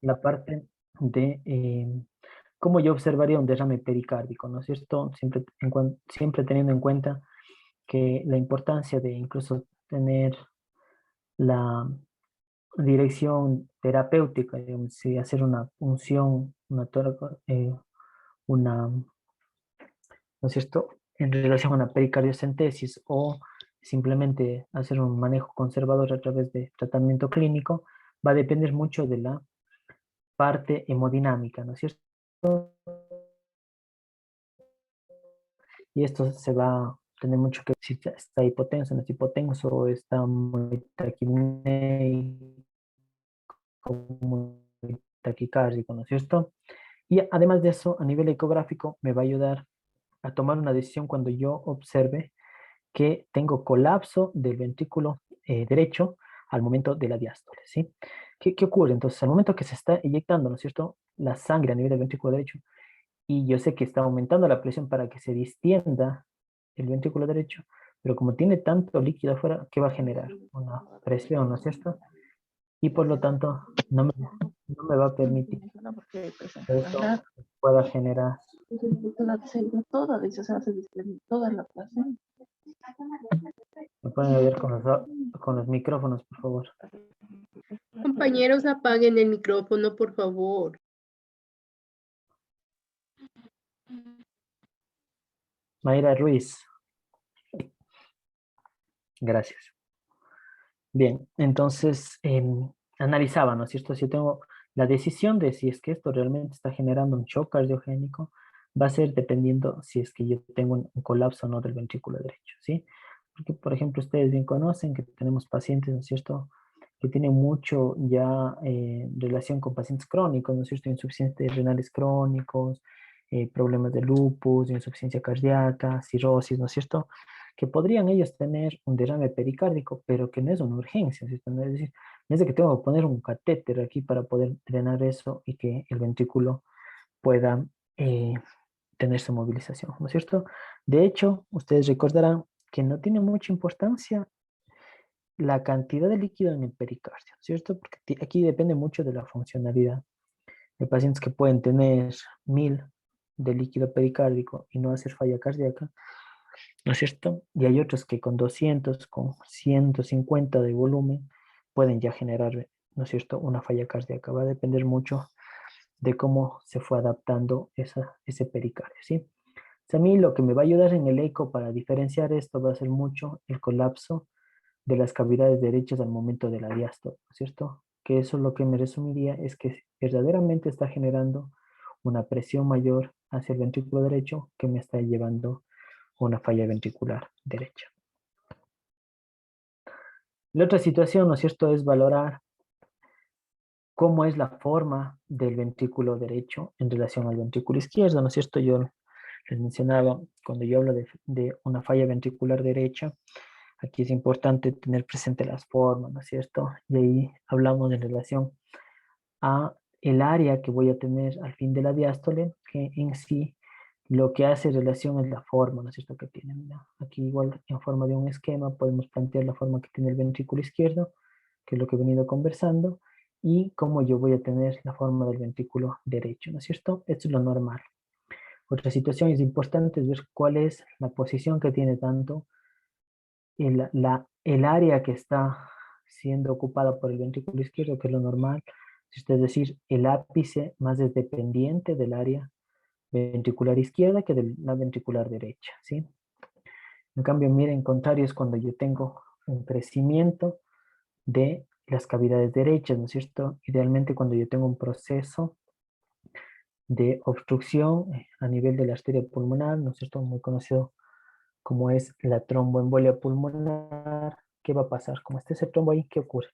A: la parte de cómo yo observaría un derrame pericárdico, ¿no es cierto? Siempre teniendo en cuenta que la importancia de incluso tener la dirección terapéutica, digamos, si hacer una punción, una, ¿no es cierto?, en relación a una pericardiocentesis o simplemente hacer un manejo conservador a través de tratamiento clínico, va a depender mucho de la parte hemodinámica, ¿no es cierto? Y esto se va a tener mucho que ver si está hipotenso, no está hipotenso, está muy taquipnéico, muy taquicárdico, ¿no es cierto? Y además de eso, a nivel ecográfico, me va a ayudar a tomar una decisión cuando yo observe que tengo colapso del ventrículo derecho al momento de la diástole, ¿sí? ¿Qué ocurre? Entonces, al momento que se está inyectando, ¿no es cierto?, la sangre a nivel del ventrículo derecho, y yo sé que está aumentando la presión para que se distienda el ventrículo derecho, pero como tiene tanto líquido afuera, ¿qué va a generar? Una presión, ¿no es cierto? Y por lo tanto, no me va a permitir que esto pueda generar. Me pueden ayudar con los micrófonos, por favor.
B: Compañeros, apaguen el micrófono, por favor.
A: Mayra Ruiz. Gracias. Bien, entonces analizaba, ¿no es cierto? Si yo tengo la decisión de si es que esto realmente está generando un shock cardiogénico, va a ser dependiendo si es que yo tengo un colapso o no del ventrículo derecho, ¿sí? Porque, por ejemplo, ustedes bien conocen que tenemos pacientes, ¿no es cierto?, que tienen mucho ya relación con pacientes crónicos, ¿no es cierto?, insuficientes renales crónicos, problemas de lupus, insuficiencia cardíaca, cirrosis, ¿no es cierto?, que podrían ellos tener un derrame pericárdico, pero que no es una urgencia, ¿cierto? No es decir, no es de que tengo que poner un catéter aquí para poder drenar eso y que el ventrículo pueda tener su movilización, ¿no es cierto? De hecho, ustedes recordarán que no tiene mucha importancia la cantidad de líquido en el pericardio, ¿cierto? Porque aquí depende mucho de la funcionalidad. Hay pacientes que pueden tener 1000 de líquido pericárdico y no hacer falla cardíaca, ¿no es cierto? Y hay otros que con 200, con 150 de volumen pueden ya generar, ¿no es cierto?, una falla cardíaca. Va a depender mucho de cómo se fue adaptando ese pericardio, ¿sí? A mí lo que me va a ayudar en el eco para diferenciar esto va a ser mucho el colapso de las cavidades derechas al momento de la diástole, ¿no es cierto? Que eso lo que me resumiría es que verdaderamente está generando una presión mayor hacia el ventrículo derecho que me está llevando a una falla ventricular derecha. La otra situación, ¿no es cierto?, es valorar cómo es la forma del ventrículo derecho en relación al ventrículo izquierdo, ¿no es cierto? Yo les mencionaba, cuando yo hablo de una falla ventricular derecha, aquí es importante tener presente las formas, ¿no es cierto? Y ahí hablamos en relación a el área que voy a tener al fin de la diástole, que en sí lo que hace relación es la forma, ¿no es cierto?, que tiene. Mira, aquí igual en forma de un esquema podemos plantear la forma que tiene el ventrículo izquierdo, que es lo que he venido conversando, y cómo yo voy a tener la forma del ventrículo derecho, ¿no es cierto? Esto es lo normal. Otra situación es importante es ver cuál es la posición que tiene tanto el área que está siendo ocupada por el ventrículo izquierdo, que es lo normal, es decir, el ápice más es dependiente del área ventricular izquierda que de la ventricular derecha, ¿sí? En cambio, miren, contrario es cuando yo tengo un crecimiento de las cavidades derechas, ¿no es cierto? Idealmente cuando yo tengo un proceso de obstrucción a nivel de la arteria pulmonar, ¿no es cierto? Muy conocido como es la tromboembolia pulmonar. ¿Qué va a pasar? Como esté ese trombo ahí, ¿qué ocurre?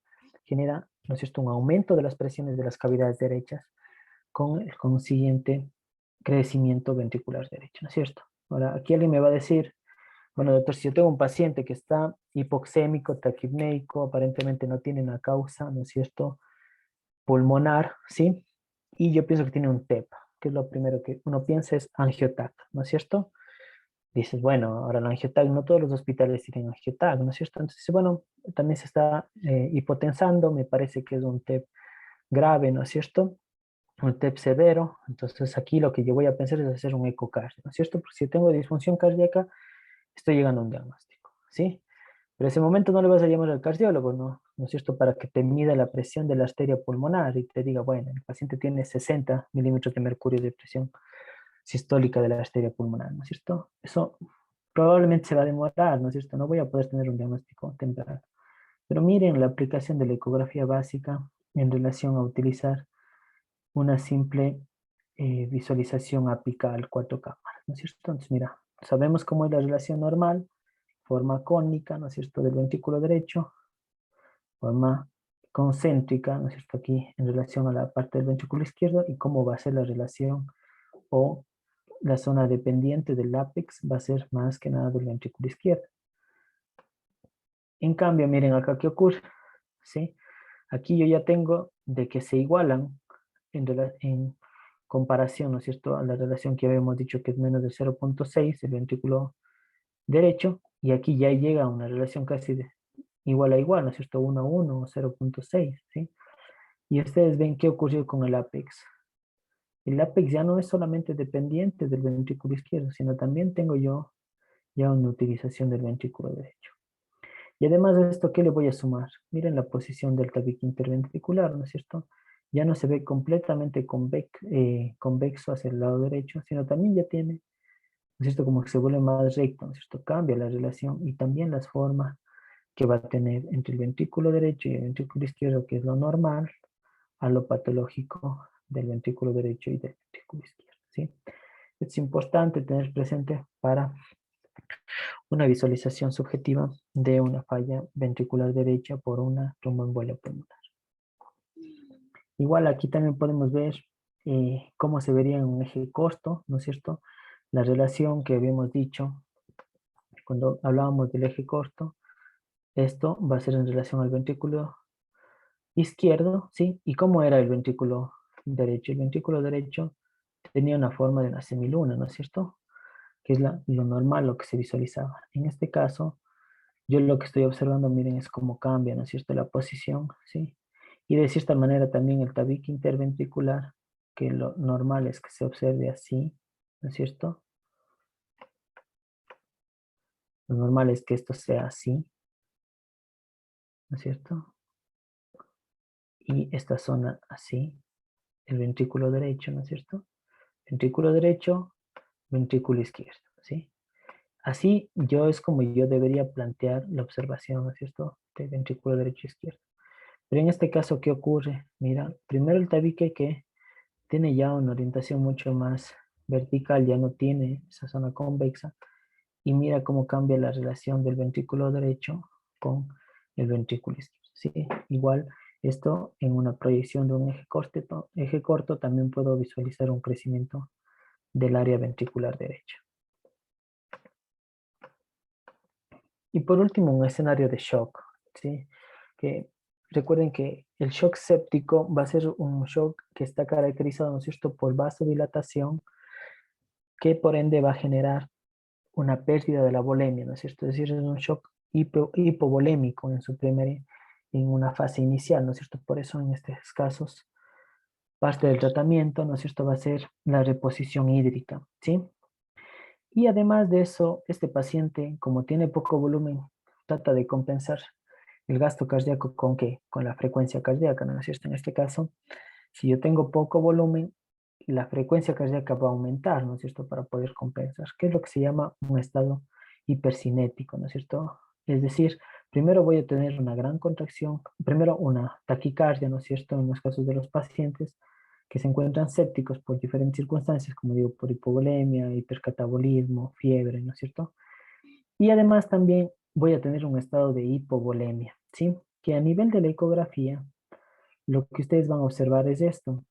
A: Genera, ¿no es cierto?, un aumento de las presiones de las cavidades derechas con el consiguiente crecimiento ventricular derecho, ¿no es cierto? Ahora, aquí alguien me va a decir, bueno, doctor, si yo tengo un paciente que está hipoxémico, taquipneico, aparentemente no tiene una causa, ¿no es cierto?, pulmonar, ¿sí? Y yo pienso que tiene un TEP, que es lo primero que uno piensa es angioTAC, ¿no es cierto? Dices, bueno, ahora el angioTAC, no todos los hospitales tienen angioTAC, ¿no es cierto? Entonces, bueno, también se está hipotensando, me parece que es un TEP grave, ¿no es cierto? Un TEP severo, entonces aquí lo que yo voy a pensar es hacer un ecocardio, ¿no es cierto? Porque si tengo disfunción cardíaca, estoy llegando a un diagnóstico, ¿sí? Pero en ese momento no le vas a llamar al cardiólogo, ¿no? ¿No es cierto? Para que te mida la presión de la arteria pulmonar y te diga, bueno, el paciente tiene 60 milímetros de mercurio de presión sistólica de la arteria pulmonar, ¿no es cierto? Eso probablemente se va a demorar, ¿no es cierto? No voy a poder tener un diagnóstico temprano. Pero miren la aplicación de la ecografía básica en relación a utilizar una simple visualización apical 4 cámaras, ¿no es cierto? Entonces, mira, sabemos cómo es la relación normal, forma cónica, ¿no es cierto?, del ventrículo derecho, forma concéntrica, ¿no es cierto?, aquí en relación a la parte del ventrículo izquierdo, y cómo va a ser la relación o la zona dependiente del ápex va a ser más que nada del ventrículo izquierdo. En cambio, miren acá qué ocurre, ¿sí? Aquí yo ya tengo de que se igualan en comparación, ¿no es cierto?, a la relación que habíamos dicho que es menos de 0.6 el ventrículo derecho, y aquí ya llega a una relación casi de igual a igual, ¿no es cierto?, 1 a 1 o 0.6, ¿sí? Y ustedes ven qué ocurrió con el ápex. El ápex ya no es solamente dependiente del ventrículo izquierdo, sino también tengo yo ya una utilización del ventrículo derecho. Y además de esto, ¿qué le voy a sumar? Miren la posición del tabique interventricular, ¿no es cierto? Ya no se ve completamente convexo hacia el lado derecho, sino también ya tiene, ¿no es cierto?, como que se vuelve más recto, ¿no es cierto? Cambia la relación y también las formas que va a tener entre el ventrículo derecho y el ventrículo izquierdo, que es lo normal, a lo patológico del ventrículo derecho y del ventrículo izquierdo, ¿sí? Es importante tener presente para una visualización subjetiva de una falla ventricular derecha por una tromboembolia pulmonar. Igual aquí también podemos ver cómo se vería en un eje costo, ¿no es cierto? La relación que habíamos dicho cuando hablábamos del eje corto, esto va a ser en relación al ventrículo izquierdo, ¿sí? ¿Y cómo era el ventrículo derecho? El ventrículo derecho tenía una forma de una semiluna, ¿no es cierto? Que es lo normal, lo que se visualizaba. En este caso, yo lo que estoy observando, miren, es cómo cambia, ¿no es cierto?, la posición, ¿sí? Y de cierta manera también el tabique interventricular, que lo normal es que se observe así, ¿no es cierto? Lo normal es que esto sea así, ¿no es cierto? Y esta zona así, el ventrículo derecho, ¿no es cierto? Ventrículo derecho, ventrículo izquierdo, ¿sí? Así yo es como yo debería plantear la observación, ¿no es cierto?, de ventrículo derecho e izquierdo. Pero en este caso, ¿qué ocurre? Mira, primero el tabique que tiene ya una orientación mucho más vertical, ya no tiene esa zona convexa, y mira cómo cambia la relación del ventrículo derecho con el ventrículo izquierdo, ¿sí? Igual, esto en una proyección de un eje corto también puedo visualizar un crecimiento del área ventricular derecha. Y por último, un escenario de shock, ¿sí? Que recuerden que el shock séptico va a ser un shock que está caracterizado, ¿no es cierto?, por vasodilatación, que por ende va a generar una pérdida de la volemia, ¿no es cierto? Es decir, es un shock hipovolémico en una fase inicial, ¿no es cierto? Por eso en estos casos, parte del tratamiento, ¿no es cierto?, va a ser la reposición hídrica, ¿sí? Y además de eso, este paciente, como tiene poco volumen, trata de compensar el gasto cardíaco ¿con qué? Con la frecuencia cardíaca, ¿no es cierto? En este caso, si yo tengo poco volumen, la frecuencia cardíaca va a aumentar, ¿no es cierto? Para poder compensar, que es lo que se llama un estado hipercinético, ¿no es cierto? Es decir, primero voy a tener una gran contracción, primero una taquicardia, ¿no es cierto? En los casos de los pacientes que se encuentran sépticos por diferentes circunstancias, como digo, por hipovolemia, hipercatabolismo, fiebre, ¿no es cierto? Y además también voy a tener un estado de hipovolemia, ¿sí? Que a nivel de la ecografía, lo que ustedes van a observar es esto.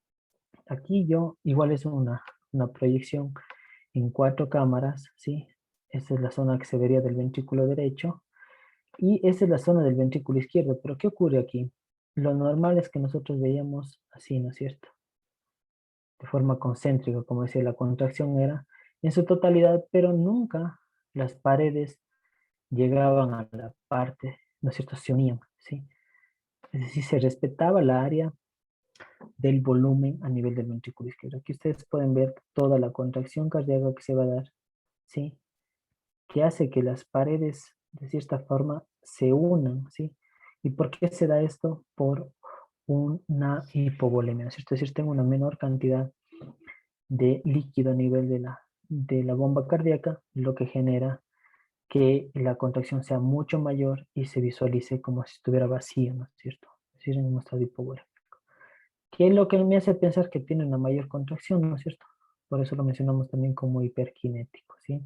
A: Aquí yo, igual es una proyección en 4 cámaras, ¿sí? Esta es la zona que se vería del ventrículo derecho y esta es la zona del ventrículo izquierdo. Pero ¿qué ocurre aquí? Lo normal es que nosotros veíamos así, ¿no es cierto? De forma concéntrica, como decía, la contracción era en su totalidad, pero nunca las paredes llegaban a la parte, ¿no es cierto? Se unían, ¿sí? Es decir, se respetaba la área del volumen a nivel del ventrículo izquierdo. Aquí ustedes pueden ver toda la contracción cardíaca que se va a dar, ¿sí? Que hace que las paredes, de cierta forma, se unan, ¿sí? ¿Y por qué se da esto? Por una hipovolemia, ¿cierto? Es decir, tengo una menor cantidad de líquido a nivel de la bomba cardíaca, lo que genera que la contracción sea mucho mayor y se visualice como si estuviera vacío, ¿no es cierto? Es decir, en un estado hipovolémico. ¿Qué es lo que me hace pensar que tiene una mayor contracción, ¿no es cierto? Por eso lo mencionamos también como hiperkinético, ¿sí?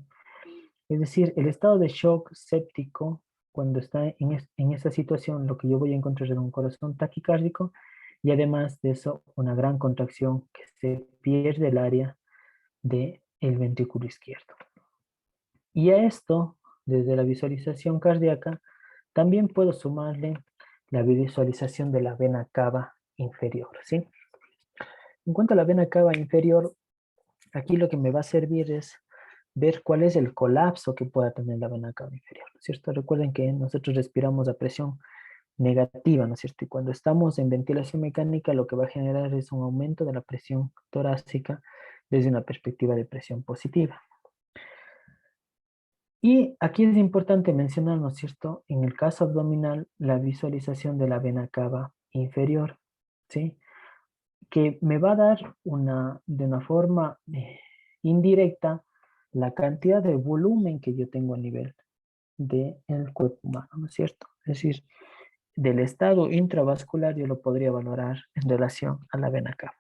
A: Es decir, el estado de shock séptico, cuando está en esa situación, lo que yo voy a encontrar es un corazón taquicárdico y además de eso, una gran contracción que se pierde el área del ventrículo izquierdo. Y a esto, desde la visualización cardíaca, también puedo sumarle la visualización de la vena cava inferior, ¿sí? En cuanto a la vena cava inferior, aquí lo que me va a servir es ver cuál es el colapso que pueda tener la vena cava inferior, ¿no es cierto? Recuerden que nosotros respiramos a presión negativa, ¿no es cierto? Y cuando estamos en ventilación mecánica, lo que va a generar es un aumento de la presión torácica desde una perspectiva de presión positiva. Y aquí es importante mencionar, ¿no es cierto?, en el caso abdominal, la visualización de la vena cava inferior, ¿sí? Que me va a dar de una forma indirecta la cantidad de volumen que yo tengo a nivel del cuerpo humano, ¿no es cierto? Es decir, del estado intravascular yo lo podría valorar en relación a la vena cava.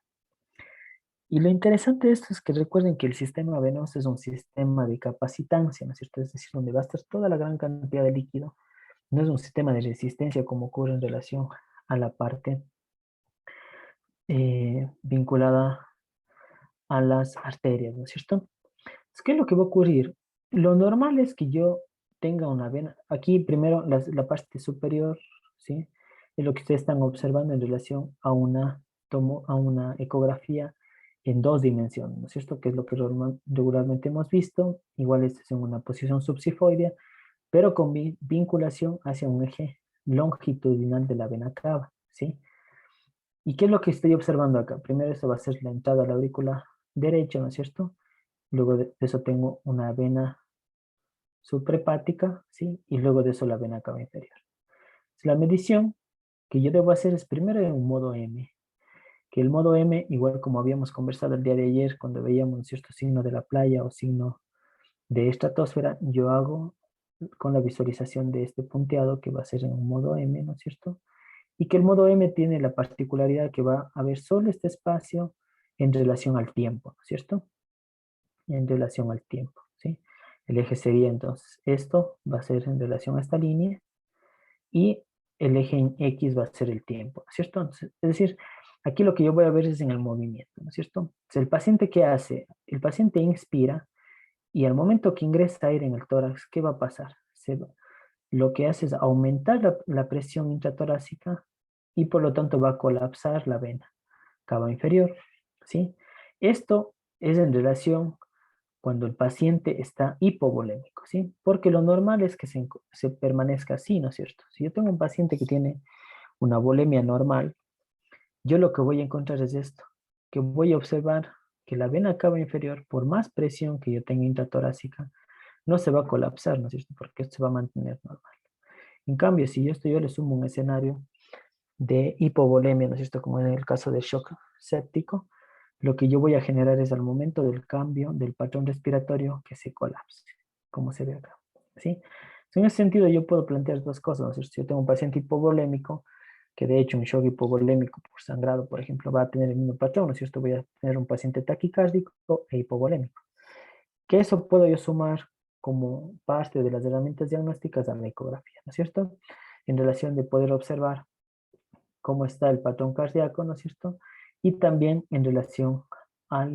A: Y lo interesante de esto es que recuerden que el sistema venoso es un sistema de capacitancia, ¿no es cierto? Es decir, donde va a estar toda la gran cantidad de líquido. No es un sistema de resistencia como ocurre en relación a la parte vinculada a las arterias, ¿no es cierto? ¿Qué es lo que va a ocurrir? Lo normal es que yo tenga una vena. Aquí primero la parte superior, ¿sí? Es lo que ustedes están observando en relación a una ecografía en 2 dimensiones, ¿no es cierto? Que es lo que regularmente hemos visto. Igual este es en una posición subsifoidea, pero con vinculación hacia un eje longitudinal de la vena cava, ¿sí? ¿Y qué es lo que estoy observando acá? Primero esto va a ser la entrada a la aurícula derecha, ¿no es cierto? Luego de eso tengo una vena suprahepática, ¿sí? Y luego de eso la vena cava inferior. La medición que yo debo hacer es primero en un modo M, que el modo M, igual como habíamos conversado el día de ayer, cuando veíamos cierto signo de la playa o signo de estratosfera, yo hago con la visualización de este punteado que va a ser en un modo M, ¿no es cierto? Y que el modo M tiene la particularidad que va a haber solo este espacio en relación al tiempo, ¿no es cierto? En relación al tiempo, ¿sí? El eje sería entonces, esto va a ser en relación a esta línea y el eje en X va a ser el tiempo, ¿no es cierto? Entonces, es decir, aquí lo que yo voy a ver es en el movimiento, ¿no es cierto? Entonces, el paciente, ¿qué hace? El paciente inspira y al momento que ingresa aire en el tórax, ¿qué va a pasar? Lo que hace es aumentar la presión intratorácica y por lo tanto va a colapsar la vena cava inferior, ¿sí? Esto es en relación cuando el paciente está hipovolémico, ¿sí? Porque lo normal es que se permanezca así, ¿no es cierto? Si yo tengo un paciente que tiene una volemia normal, yo lo que voy a encontrar es esto, que voy a observar que la vena cava inferior, por más presión que yo tenga intratorácica, no se va a colapsar, ¿no es cierto? Porque esto se va a mantener normal. En cambio, si yo le sumo un escenario de hipovolemia, ¿no es cierto? Como en el caso del shock séptico, lo que yo voy a generar es al momento del cambio del patrón respiratorio que se colapse, como se ve acá, ¿sí? En ese sentido yo puedo plantear dos cosas, ¿no es cierto? Si yo tengo un paciente hipovolémico, que de hecho un shock hipovolémico por sangrado, por ejemplo, va a tener el mismo patrón, ¿no es cierto? Voy a tener un paciente taquicárdico e hipovolémico. Que eso puedo yo sumar como parte de las herramientas diagnósticas a la ecografía, ¿no es cierto? En relación de poder observar cómo está el patrón cardíaco, ¿no es cierto? Y también en relación a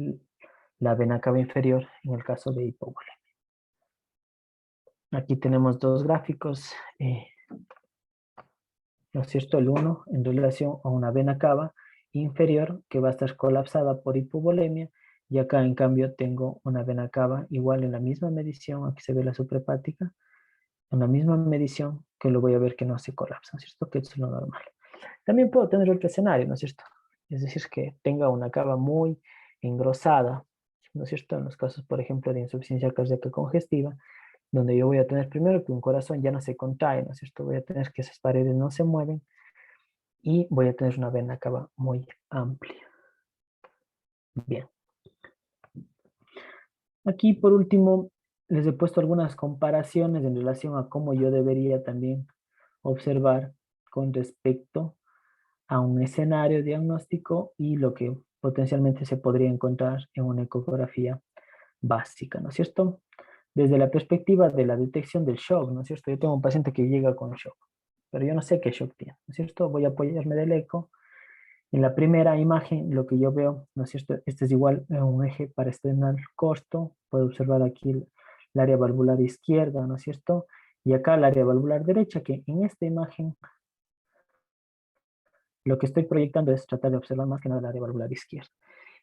A: la vena cava inferior en el caso de hipovolemia. Aquí tenemos dos gráficos, ¿no es cierto? El uno en relación a una vena cava inferior que va a estar colapsada por hipovolemia y acá en cambio tengo una vena cava igual en la misma medición, aquí se ve la suprahepática, en la misma medición que lo voy a ver que no se colapsa, ¿no es cierto? Que es lo normal. También puedo tener otro escenario, ¿no es cierto? Es decir, que tenga una cava muy engrosada, ¿no es cierto? En los casos, por ejemplo, de insuficiencia cardíaca congestiva, donde yo voy a tener primero que un corazón ya no se contrae, ¿no es cierto? Voy a tener que esas paredes no se mueven y voy a tener una vena cava muy amplia. Bien. Aquí, por último, les he puesto algunas comparaciones en relación a cómo yo debería también observar con respecto a un escenario diagnóstico y lo que potencialmente se podría encontrar en una ecografía básica, ¿no es cierto? Desde la perspectiva de la detección del shock, ¿no es cierto? Yo tengo un paciente que llega con shock, pero yo no sé qué shock tiene, ¿no es cierto? Voy a apoyarme del eco. En la primera imagen, lo que yo veo, ¿no es cierto? Este es igual a un eje parasternal corto. Puedo observar aquí el área valvular izquierda, ¿no es cierto? Y acá el área valvular derecha, que en esta imagen lo que estoy proyectando es tratar de observar más que nada el área valvular izquierda.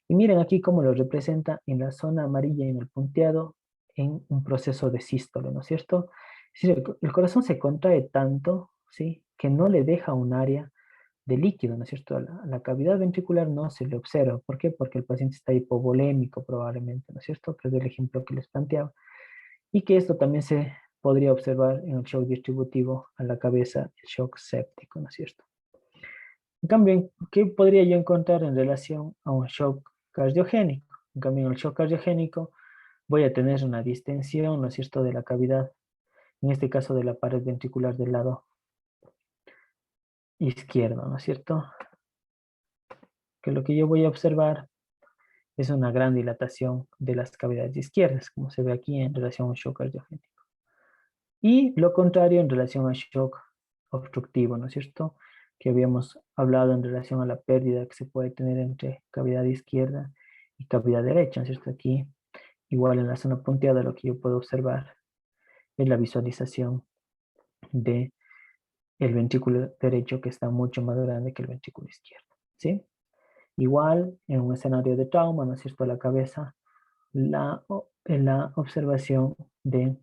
A: Y miren aquí cómo lo representa en la zona amarilla en el punteado en un proceso de sístole, ¿no es cierto? Es decir, el corazón se contrae tanto, ¿sí? Que no le deja un área de líquido, ¿no es cierto? La cavidad ventricular no se le observa. ¿Por qué? Porque el paciente está hipovolémico probablemente, ¿no es cierto? Que es el ejemplo que les planteaba. Y que esto también se podría observar en el shock distributivo a la cabeza, el shock séptico, ¿no es cierto? En cambio, ¿qué podría yo encontrar en relación a un shock cardiogénico? En cambio, en el shock cardiogénico voy a tener una distensión, ¿no es cierto?, de la cavidad, en este caso de la pared ventricular del lado izquierdo, ¿no es cierto? Que lo que yo voy a observar es una gran dilatación de las cavidades izquierdas, como se ve aquí en relación a un shock cardiogénico. Y lo contrario en relación al shock obstructivo, ¿no es cierto?, que habíamos hablado en relación a la pérdida que se puede tener entre cavidad izquierda y cavidad derecha, ¿no es cierto? Aquí, igual en la zona punteada, lo que yo puedo observar es la visualización de el ventrículo derecho que está mucho más grande que el ventrículo izquierdo, ¿sí? Igual, en un escenario de trauma, ¿no es cierto?, la cabeza, en la observación de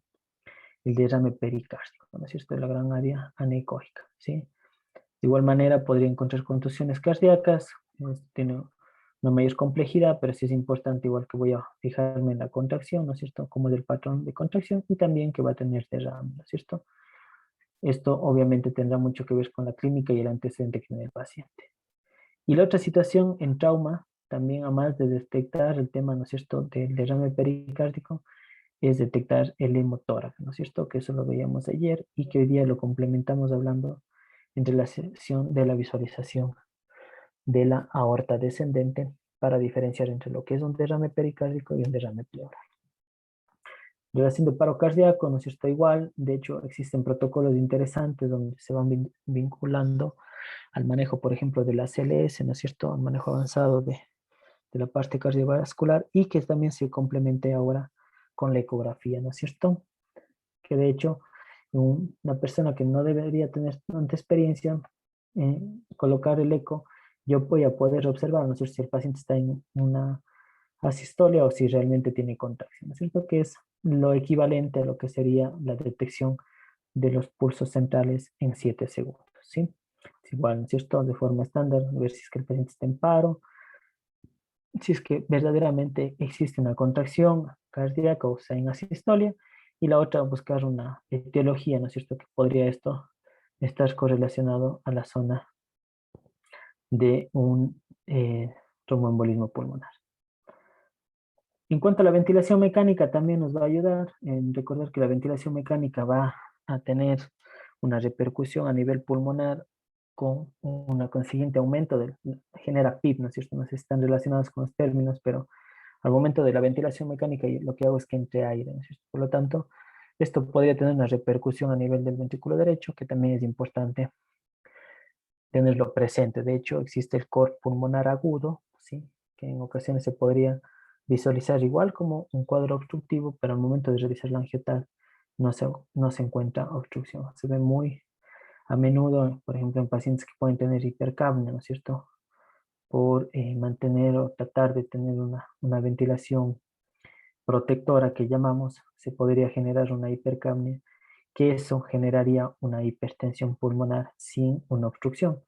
A: el derrame pericárdico, ¿no es cierto?, de la gran área anecoica, ¿sí? De igual manera, podría encontrar contusiones cardíacas, tiene una mayor complejidad, pero sí es importante, igual que voy a fijarme en la contracción, ¿no es cierto?, como del patrón de contracción, y también que va a tener derrame, ¿no es cierto? Esto obviamente tendrá mucho que ver con la clínica y el antecedente que tiene el paciente. Y la otra situación en trauma, también a más de detectar el tema, ¿no es cierto?, del derrame pericárdico, es detectar el hemotórax, ¿no es cierto?, que eso lo veíamos ayer y que hoy día lo complementamos hablando en relación de la visualización de la aorta descendente para diferenciar entre lo que es un derrame pericárdico y un derrame pleural. Relación de paro cardíaco, ¿no es cierto?, igual, de hecho existen protocolos interesantes donde se van vinculando al manejo, por ejemplo, de la CLS, ¿no es cierto?, al manejo avanzado de la parte cardiovascular y que también se complemente ahora con la ecografía, ¿no es cierto? Que de hecho, una persona que no debería tener tanta experiencia en colocar el eco, yo voy a poder observar, ¿no es cierto?, si el paciente está en una asistolia o si realmente tiene contracción, ¿no es cierto?, que es lo equivalente a lo que sería la detección de los pulsos centrales en 7 segundos, ¿sí? Es igual, ¿no es cierto?, de forma estándar, ver si es que el paciente está en paro, si es que verdaderamente existe una contracción cardíaca o sea en asistolia, y la otra buscar una etiología, ¿no es cierto?, que podría esto estar correlacionado a la zona de un tromboembolismo pulmonar. En cuanto a la ventilación mecánica, también nos va a ayudar en recordar que la ventilación mecánica va a tener una repercusión a nivel pulmonar con un consiguiente aumento genera PIB, ¿no es cierto? No sé si están relacionados con los términos, pero al momento de la ventilación mecánica lo que hago es que entre aire, ¿no es cierto? Por lo tanto, esto podría tener una repercusión a nivel del ventrículo derecho, que también es importante tenerlo presente. De hecho, existe el cor pulmonar agudo, ¿sí?, que en ocasiones se podría visualizar igual como un cuadro obstructivo, pero al momento de realizar la angiotal no se encuentra obstrucción. Se ve muy a menudo, por ejemplo, en pacientes que pueden tener hipercapnia, ¿no es cierto?, por mantener o tratar de tener una ventilación protectora que llamamos, se podría generar una hipercapnia, que eso generaría una hipertensión pulmonar sin una obstrucción,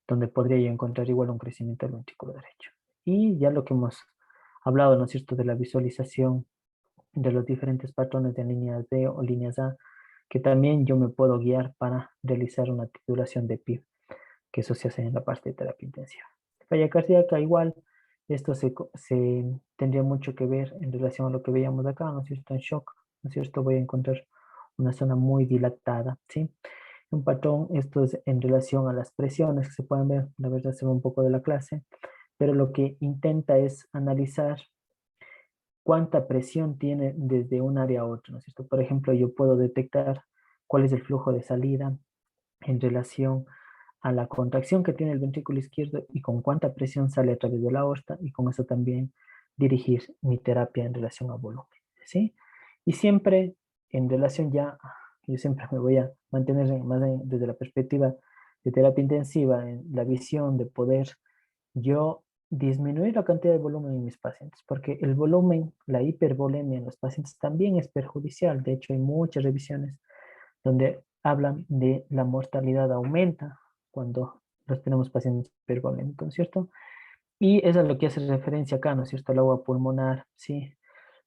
A: donde podría yo encontrar igual un crecimiento del ventrículo derecho. Y ya lo que hemos hablado, ¿no es cierto?, de la visualización de los diferentes patrones de líneas B o líneas A, que también yo me puedo guiar para realizar una titulación de PIB, que eso se hace en la parte de terapia intensiva. Falla cardíaca igual, esto se tendría mucho que ver en relación a lo que veíamos acá, ¿no es cierto?, en shock, ¿no es cierto?, voy a encontrar una zona muy dilatada, ¿sí? Un patrón, esto es en relación a las presiones que se pueden ver, la verdad se ve un poco de la clase, pero lo que intenta es analizar cuánta presión tiene desde un área a otra, ¿no es cierto? Por ejemplo, yo puedo detectar cuál es el flujo de salida en relación a la contracción que tiene el ventrículo izquierdo y con cuánta presión sale a través de la aorta, y con eso también dirigir mi terapia en relación a volumen, ¿sí? Y siempre en relación yo siempre me voy a mantener desde la perspectiva de terapia intensiva, en la visión de poder yo disminuir la cantidad de volumen en mis pacientes, porque el volumen, la hipervolemia en los pacientes también es perjudicial. De hecho, hay muchas revisiones donde hablan de la mortalidad aumenta cuando los tenemos pacientes hipervolémicos, ¿cierto? Y eso es lo que hace referencia acá, ¿no es cierto?, el agua pulmonar, ¿sí?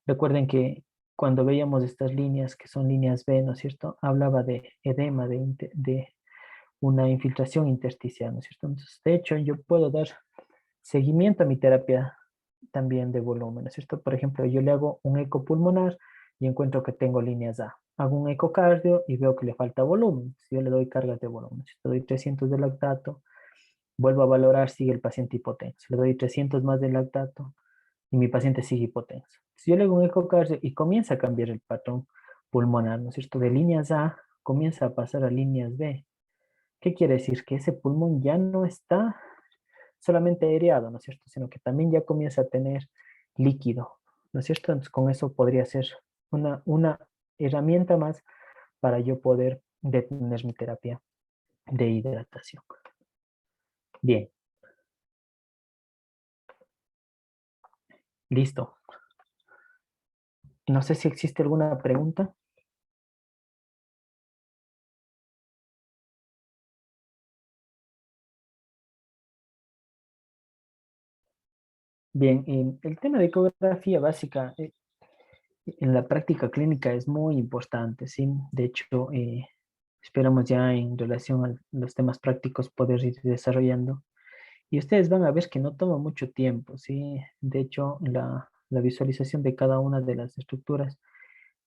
A: Recuerden que cuando veíamos estas líneas, que son líneas B, ¿no es cierto?, hablaba de edema, de una infiltración intersticial, ¿no es cierto? Entonces, de hecho, yo puedo dar seguimiento a mi terapia también de volumen, ¿no es cierto? Por ejemplo, yo le hago un eco pulmonar y encuentro que tengo líneas A. Hago un ecocardio y veo que le falta volumen. Si yo le doy cargas de volumen, si le doy 300 de lactato, vuelvo a valorar, sigue el paciente hipotenso. Le doy 300 más de lactato y mi paciente sigue hipotenso. Si yo le hago un ecocardio y comienza a cambiar el patrón pulmonar, ¿no es cierto? De líneas A comienza a pasar a líneas B. ¿Qué quiere decir? Que ese pulmón ya no está solamente aireado, ¿no es cierto?, sino que también ya comienza a tener líquido, ¿no es cierto? Entonces, con eso podría ser una herramienta más para yo poder detener mi terapia de hidratación. Bien. Listo. No sé si existe alguna pregunta. Bien, el tema de ecografía básica en la práctica clínica es muy importante, ¿sí? De hecho, esperamos ya en relación a los temas prácticos poder ir desarrollando. Y ustedes van a ver que no toma mucho tiempo, ¿sí? De hecho, la visualización de cada una de las estructuras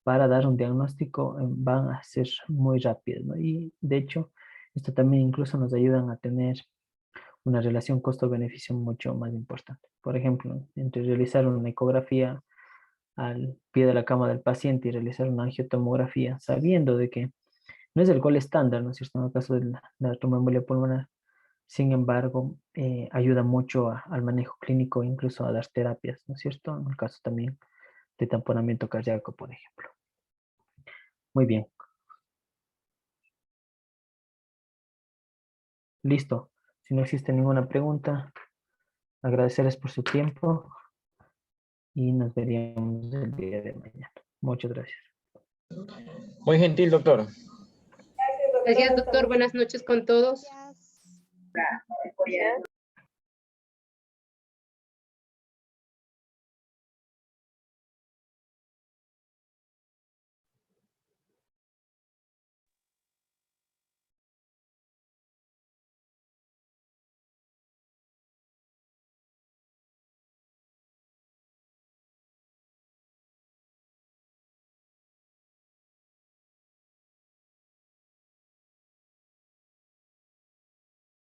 A: para dar un diagnóstico van a ser muy rápidas, ¿no? Y de hecho, esto también incluso nos ayudan a tener una relación costo-beneficio mucho más importante. Por ejemplo, entre realizar una ecografía al pie de la cama del paciente y realizar una angiotomografía, sabiendo de que no es el gol estándar, ¿no es cierto? En el caso de la tromboembolia pulmonar, sin embargo, ayuda mucho al manejo clínico, incluso a dar terapias, ¿no es cierto? En el caso también de tamponamiento cardíaco, por ejemplo. Muy bien. Listo. Si no existe ninguna pregunta, agradecerles por su tiempo y nos veríamos el día de mañana. Muchas gracias.
F: Muy gentil, doctor.
B: Gracias, doctor. Buenas noches con todos.
E: Gracias.